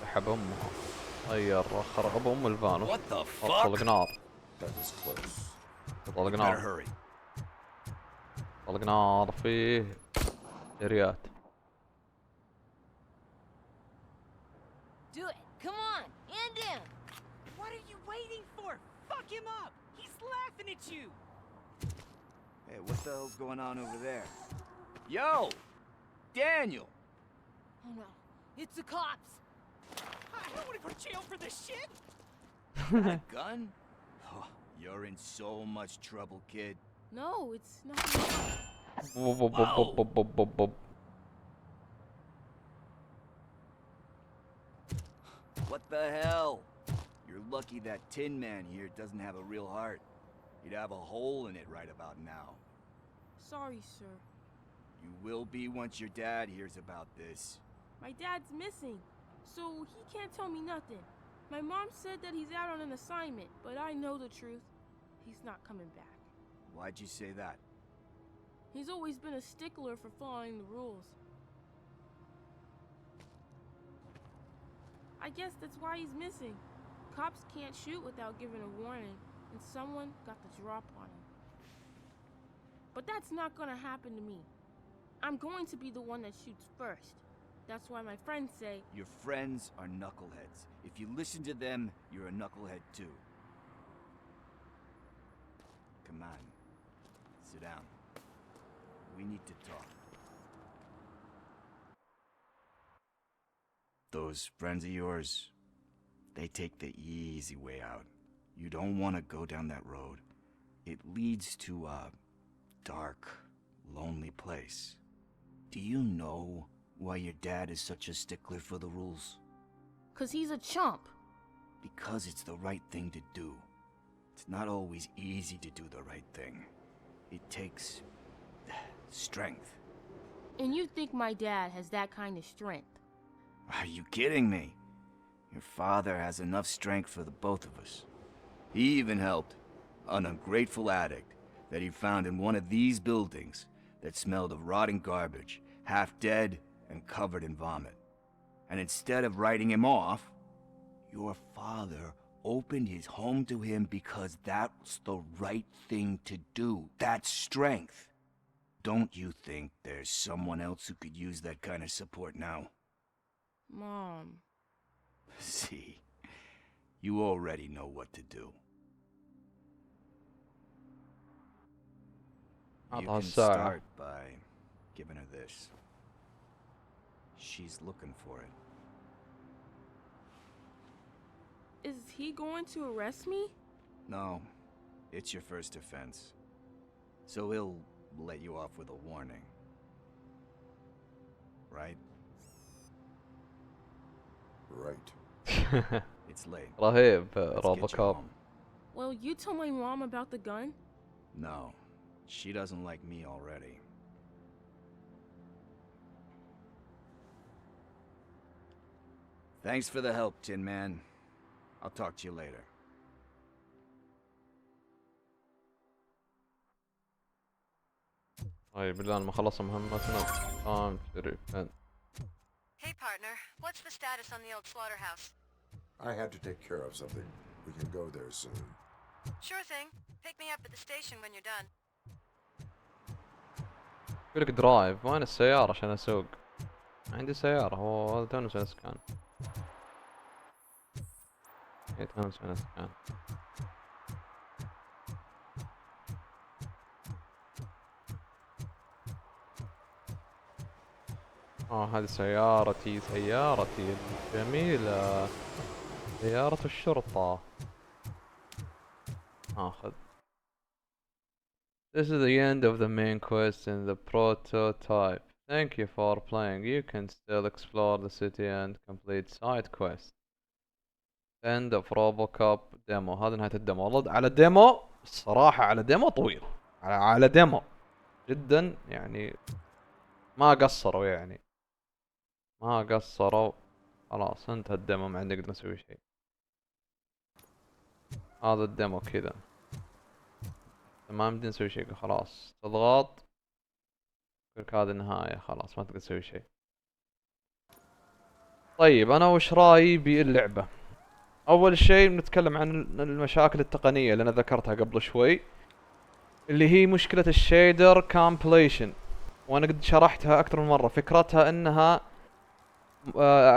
سحب امها. طير خرب ام الفانوس. What the fuck? اطلق نار. That was close. اطلق Better نار. hurry. اطلق نار فيه ريات. Do it. Come on. End him. What are you waiting for? Fuck him up. He's laughing at you. Hey, what the hell's going on over there? Yo! Daniel! Oh no. It's the cops. I don't want to go to jail for this shit. That gun? Oh, you're in so much trouble, kid. No, it's not. What the hell? You're lucky that Tin Man here doesn't have a real heart. You'd have a hole in it right about now. Sorry, sir. You will be once your dad hears about this. My dad's missing, so he can't tell me nothing. My mom said that he's out on an assignment, but I know the truth. He's not coming back. Why'd you say that? He's always been a stickler for following the rules. I guess that's why he's missing. Cops can't shoot without giving a warning, and someone got the drop on him. But that's not gonna happen to me. I'm going to be the one that shoots first. That's why my friends say... Your friends are knuckleheads. If you listen to them, you're a knucklehead too. Come on. Sit down. We need to talk. Those friends of yours, they take the easy way out. You don't want to go down that road. It leads to a dark, lonely place. Do you know why your dad is such a stickler for the rules? 'Cause he's a chump. Because it's the right thing to do. It's not always easy to do the right thing. It takes strength. And you think my dad has that kind of strength? Are you kidding me? Your father has enough strength for the both of us. He even helped an ungrateful addict that he found in one of these buildings that smelled of rotting garbage, half dead and covered in vomit. And instead of writing him off, your father opened his home to him because that's the right thing to do. That's strength. Don't you think there's someone else who could use that kind of support now? Mom. See, you already know what to do. You can start by giving her this. She's looking for it. Is he going to arrest me? No, it's your first offense. So he'll let you off with a warning. Right? Right. It's late. رهيب Let's get you روبوكوب. home. Well, you told my mom about the gun? No, she doesn't like me already. Thanks for the help, Tin Man. I'll talk to you later. طيب الآن ما خلصنا مهمتنا قام شريفين. Hey, partner. What's the status on the old slaughterhouse? I had to take care of something. We can go there soon. Sure thing. Pick me up at the station when you're done. يقول لك درايف، وين السيارة عشان أسوق؟ ما عندي سيارة، هو هذا تونا مسوي سكان. إيه تونا مسوي سكان. هذه سيارتي الجميلة، سيارة الشرطة. آخذ. This is the end of the main quest in the prototype. Thank you for playing. You can still explore the city and complete side quests. End of روبوكوب ديمو. هذا نهاية الديمو. والله على ديمو الصراحة، على ديمو طويل، على ديمو جدا يعني ما قصروا، يعني ما قصروا. خلاص انتهى الديمو، ما نقدر نسوي شيء. هذا الديمو كذا ما بدنا نسوي شيء. خلاص تضغط يقولك هذه النهاية، خلاص ما تقدر تسوي شيء. طيب انا وش رايي باللعبة؟ اول شيء بنتكلم عن المشاكل التقنية اللي انا ذكرتها قبل شوي، اللي هي مشكلة الشيدر كامبليشن، وانا قد شرحتها اكثر من مرة. فكرتها انها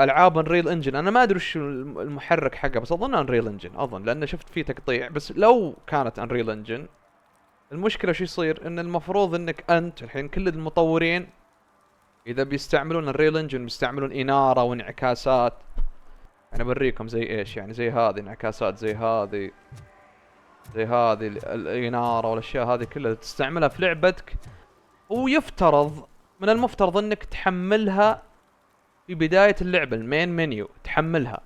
العاب انريل انجن، انا ما ادري وش المحرك حقها، بس اظن انريل انجن، اظن لان شفت فيه تقطيع. بس لو كانت انريل انجن، المشكلة شو يصير؟ ان المفروض انك انت الحين كل المطورين اذا بيستعملون الريل انجن بيستعملون انارة وانعكاسات. انا بريكم زي ايش، يعني زي هذه انعكاسات، زي هذه الانارة والاشياء هذه كلها تستعملها في لعبتك، ويفترض من المفترض انك تحملها في بداية اللعبة، المين منيو تحملها.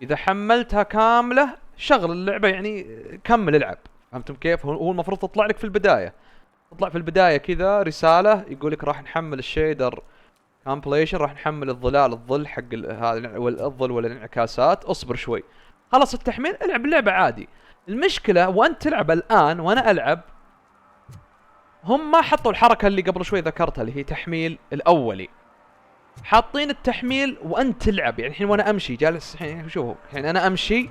اذا حملتها كاملة شغل اللعبة، يعني كمل العب. فهمتم كيف؟ هو المفروض تطلع لك في البداية، تطلع في البداية كذا رسالة يقول لك راح نحمل الشيدر كامبليشن، راح نحمل الظل حق هذا والظل والانعكاسات، اصبر شوي. خلص التحميل العب اللعبة عادي. المشكلة وانت تلعب الان وانا العب، هم ما حطوا الحركة اللي قبل شوي ذكرتها اللي هي تحميل الاولي، حاطين التحميل وانت تلعب. يعني الحين وانا امشي جالس، الحين شوفوا الحين انا امشي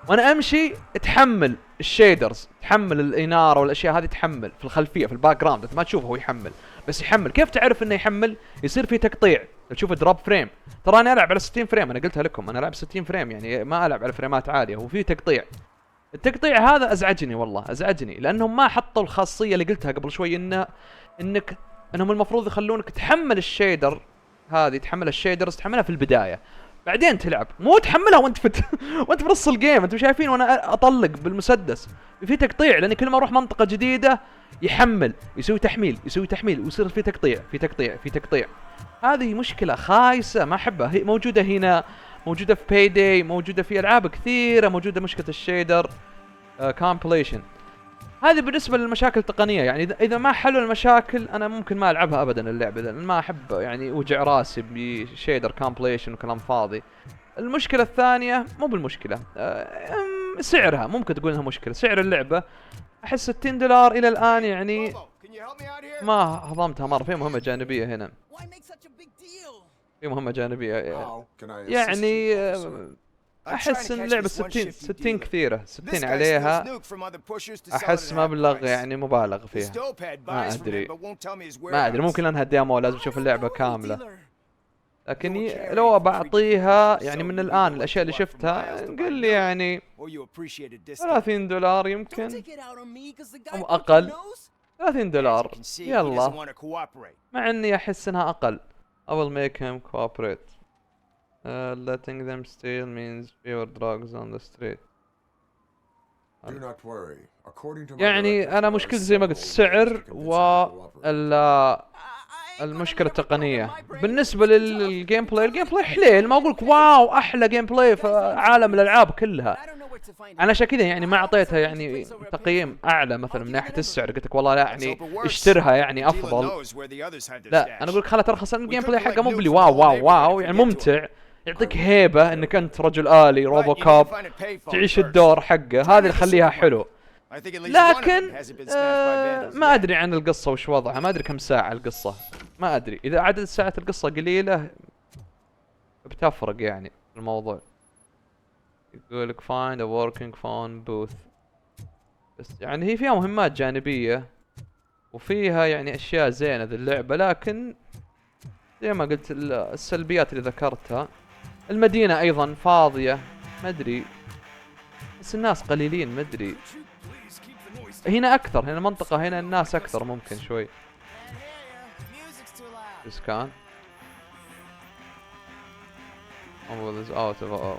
وانا امشي تحمل الشيدرز، تحمل الاناره والاشياء هذه، تحمل في الخلفيه في الباك جراوند، انت ما تشوفه هو يحمل بس يحمل. كيف تعرف انه يحمل؟ يصير في تقطيع، تشوف دروب فريم. ترى انا العب على 60 فريم، انا قلتها لكم انا العب 60 فريم، يعني ما العب على فريمات عاليه، وفي تقطيع. التقطيع هذا ازعجني والله، ازعجني لانهم ما حطوا الخاصيه اللي قلتها قبل شوي، انهم المفروض يخلونك تحمل الشيدر هذه، تحمل الشيدرز، تحملها في البدايه بعدين تلعب، مو تحملها وانت وانت في نص الجيم. انتم شايفين وانا اطلق بالمسدس في تقطيع، لان كل ما اروح منطقه جديده يحمل، يسوي تحميل يسوي تحميل، ويصير في تقطيع في تقطيع في تقطيع. هذه مشكله خايسه ما احبها، هي موجوده هنا، موجوده في باي موجوده في العاب كثيره، موجوده مشكله الشيدر كومبليشن. هذه بالنسبه للمشاكل التقنيه، يعني اذا ما حلوا المشاكل انا ممكن ما العبها ابدا اللعبه، لان ما احب يعني اوجع راسي بشيدر كومبليشن وكلام فاضي. المشكله الثانيه مو بالمشكله، سعرها ممكن تقول انها مشكله. سعر اللعبه احس $60 الى الان، يعني ما هضمتها مره. في مهمه جانبيه هنا، في مهمه جانبيه يعني احس ان اللعبه 60 كثيره، 60 عليها احس مبلغ يعني مبالغ فيها. ما ادري ممكن لانها ديمو لازم اشوف اللعبه كامله، لكن لو بعطيها يعني من الان الاشياء اللي شفتها قل لي يعني $30 يمكن او اقل. $30 يلا، مع اني احس انها اقل. I will make him cooperate. Letting them steal means fewer drugs on the street. يعني انا مشكلتي زي ما قلت السعر المشكلة التقنية. بالنسبة للجيم بلاي، الجيم بلاي حليل، ما اقولك واو احلى جيم بلاي في عالم الالعاب كلها. انا عشان كذا يعني ما اعطيتها يعني تقييم اعلى مثلا من ناحية السعر، قلت لك والله لا يعني اشترها يعني افضل. لا انا اقولك خلها ترخص، الجيم بلاي حقه مو بلي واو واو واو، يعني ممتع، يعطيك هيبة انك انت رجل آلي روبوكوب تعيش الدور حقه، هذا اللي يخليها حلو. لكن ما ادري عن القصة وش وضعها، ما ادري كم ساعة القصة، ما ادري اذا عدد ساعات القصة قليلة بتفرق يعني الموضوع. يقولك find a working phone booth، بس يعني هي فيها مهمات جانبية وفيها يعني اشياء زينة ذي اللعبة، لكن زي ما قلت السلبيات اللي ذكرتها. المدينة ايضا فاضية، ما ادري بس الناس قليلين، ما ادري هنا اكثر، هنا المنطقة هنا الناس اكثر ممكن شوي. اسكان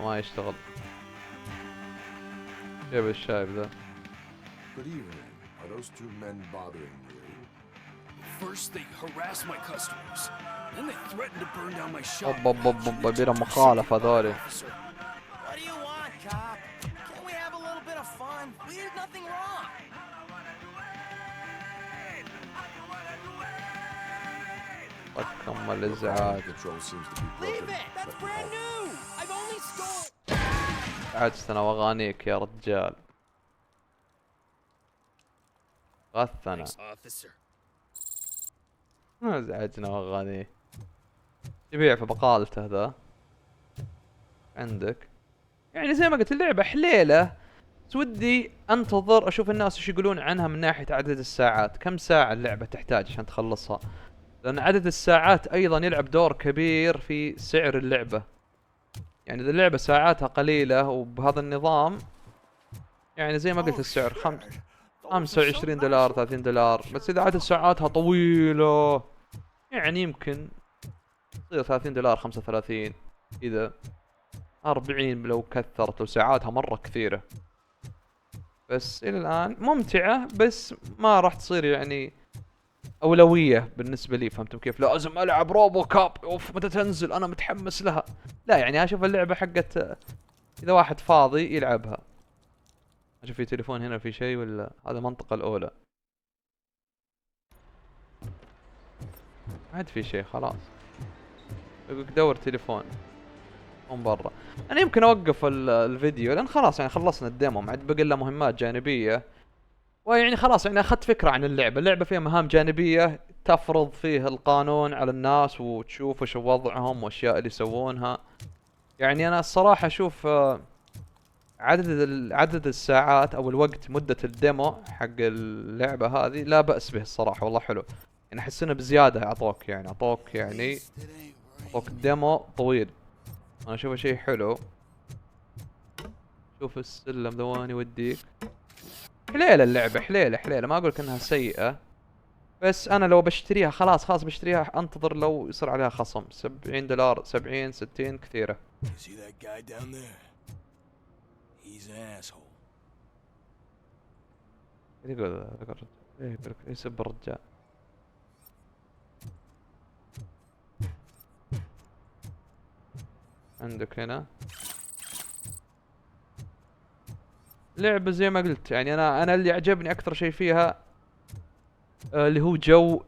ما يشتغل. جيب الشايب ذا. First they harass my customers, then they threaten to burn down my shop. بيرا مخالفة ذولي. What do you want, cop? Can we have a little bit of fun? We did nothing wrong. طقم الازعاج. Leave it. That's brand new. I've only stole. عجزتنا واغانيك يا رجال. غثنا. ما ازعجنا واغانيه. يبيع في بقالته ذا. عندك. يعني زي ما قلت اللعبة حليلة، بس ودي انتظر اشوف الناس وش يقولون عنها من ناحية عدد الساعات، كم ساعة اللعبة تحتاج عشان تخلصها. لان عدد الساعات ايضا يلعب دور كبير في سعر اللعبة. يعني اذا اللعبة ساعاتها قليلة وبهذا النظام، يعني زي ما قلت السعر $25 $30، بس اذا عدد ساعاتها طويلة يعني يمكن تصير $30 35 اذا 40 لو كثرت، وساعاتها مرة كثيرة. بس الى الان ممتعة، بس ما راح تصير يعني اولوية بالنسبة لي. فهمتم كيف؟ لازم العب روبوكوب، اوف متى تنزل انا متحمس لها. لا يعني اشوف اللعبة حقت اذا واحد فاضي يلعبها. اشوف في تليفون هنا في شيء ولا هذا المنطقة الأولى؟ ما عاد في شيء خلاص. يقولك دور تليفون من برا. انا يمكن اوقف الفيديو لان خلاص يعني خلصنا الديمو، ما عاد بقى الا مهمات جانبية. ويعني خلاص يعني اخذت فكرة عن اللعبة. اللعبة فيها مهام جانبية تفرض فيه القانون على الناس وتشوف وش وضعهم واشياء اللي يسوونها. يعني انا الصراحة اشوف عدد الساعات او الوقت مدة الديمو حق اللعبة هذه لا بأس به الصراحة، والله حلو. يعني احس انه بزيادة اعطوك يعني الديمو طويل. انا اشوفه شيء حلو. شوف السلم ذواني وديك. حليلة اللعبة، حليلة ما اقولك انها سيئة. بس انا لو بشتريها خلاص بشتريها انتظر لو يصير عليها خصم $70 70 60 كثيرة. يقول يسب الرجال. عندك هنا لعبة زي ما قلت، يعني انا اللي عجبني اكثر شيء فيها اللي هو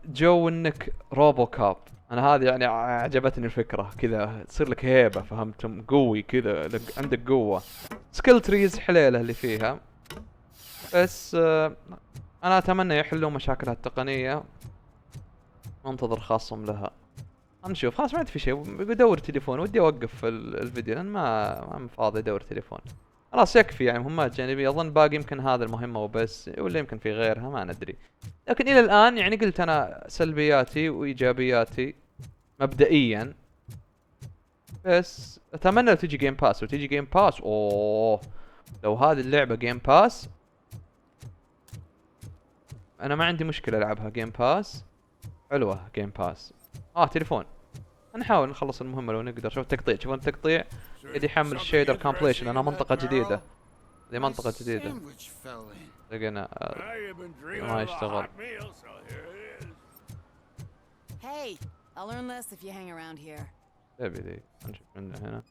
جو انك روبوكوب. انا هذه يعني عجبتني الفكرة، كذا تصير لك هيبة، فهمتم؟ قوي كذا، عندك قوة. سكيل تريز حليلة اللي فيها. بس انا اتمنى يحلوا مشاكلها التقنية. انتظر خاصم لها. نشوف. خلاص ما عاد في شيء. بدور تليفون، ودي اوقف الفيديو لان ما فاضي ادور تليفون. خلاص يكفي يعني مهمات جانبية. اظن باقي يمكن هذا المهمة وبس، ولا يمكن في غيرها ما ندري. لكن الى الان يعني قلت انا سلبياتي وايجابياتي مبدئيا. بس اتمنى لو تجي جيم باس اوه. لو هذه اللعبة جيم باس انا ما عندي مشكلة العبها جيم باس. حلوة جيم باس. تليفون. نحاول نخلص المهمة لو نقدر. شوف التقطيع، تشوفون التقطيع قاعد يحمل الشيدر كومبليشن. انا منطقة جديدة، ذي منطقة جديدة لقينا ما يشتغل. Hey, I'll learn less if you hang around here. تبي ذي نشوف منه هنا.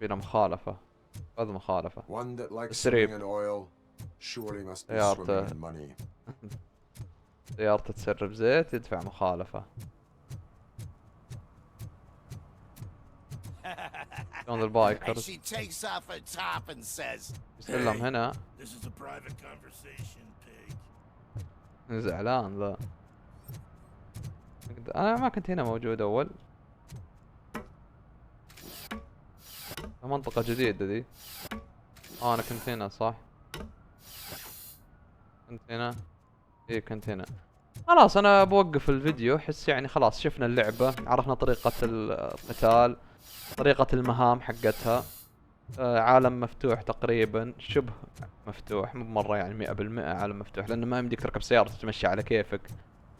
بينا مخالفة. هذا مخالفة. تسريب. سيارته تسرب زيت يدفع مخالفة. شلون البايكرز يسلم هنا. زعلان ذا. انا ما كنت هنا موجود اول. منطقة جديدة ذي. انا كنت هنا صح. كنت هنا. ايه كنت هنا. خلاص انا بوقف الفيديو. احس يعني خلاص شفنا اللعبة، عرفنا طريقة القتال، طريقة المهام حقتها. عالم مفتوح تقريبا، شبه مفتوح، مو مرة يعني 100% عالم مفتوح، لانه ما يمديك تركب سيارة تتمشى على كيفك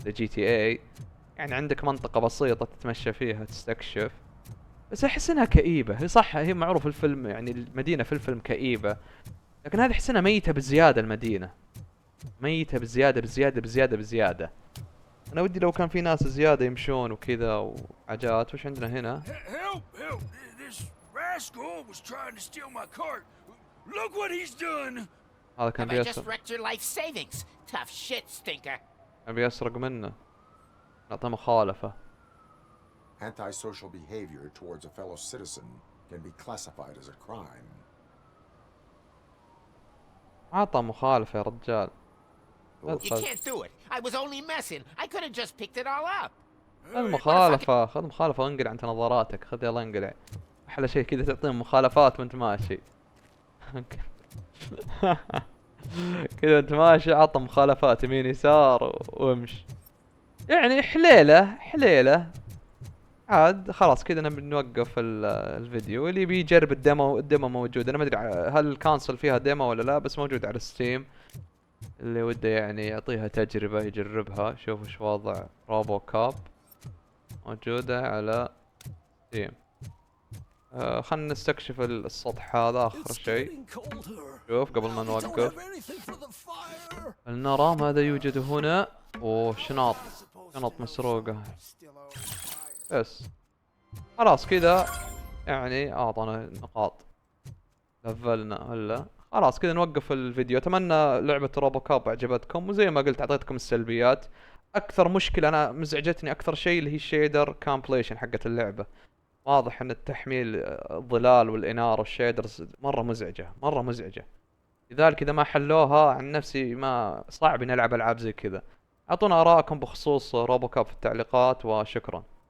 زي GTA. يعني عندك منطقة بسيطة تتمشى فيها تستكشف. بس احس انها كئيبة. هي صح هي معروف الفيلم يعني المدينة في الفيلم كئيبة، لكن هذه احس انها ميتة بزيادة. المدينة ميتة بزيادة. انا ودي لو كان في ناس زيادة يمشون وكذا وحاجات. وش عندنا هنا؟ هذا كان بيسرق. كان بيسرق منه. نعطيه مخالفة. Antisocial behavior towards a fellow citizen can be classified as a crime. عطى مخالفة يا رجال. You can't do it. I was only messing. I could have just picked it all up. خذ مخالفة وانقلع انت نظاراتك. خذ يلا انقلع. احلى شيء كذا تعطيهم مخالفات وانت ماشي. كذا انت ماشي عطى مخالفات يمين يسار وامش. يعني حليلة عاد. خلاص كذا نبي نوقف الفيديو. اللي بيجرب الديمو موجود. انا ما ادري هل الكانسل فيها ديمو ولا لا، بس موجود على ستيم. اللي وده يعني يعطيها تجربة يجربها. شوف وش وضع روبوكوب. موجودة على ستيم. خلنا نستكشف السطح هذا اخر شيء. شوف قبل ما نوقف لنرى ماذا يوجد هنا. شنط مسروقة. بس خلاص كذا يعني اعطانا نقاط. لفلنا هلا. خلاص كذا نوقف الفيديو. اتمنى لعبة روبوكوب عجبتكم، وزي ما قلت اعطيتكم السلبيات. اكثر مشكلة انا مزعجتني اكثر شيء اللي هي الشيدر كامبليشن حقت اللعبة. واضح ان التحميل الظلال والانارة والشيدرز مرة مزعجة، مرة مزعجة. لذلك اذا ما حلوها عن نفسي ما صعب نلعب العاب زي كذا. اعطونا ارائكم بخصوص روبوكوب في التعليقات، وشكرا.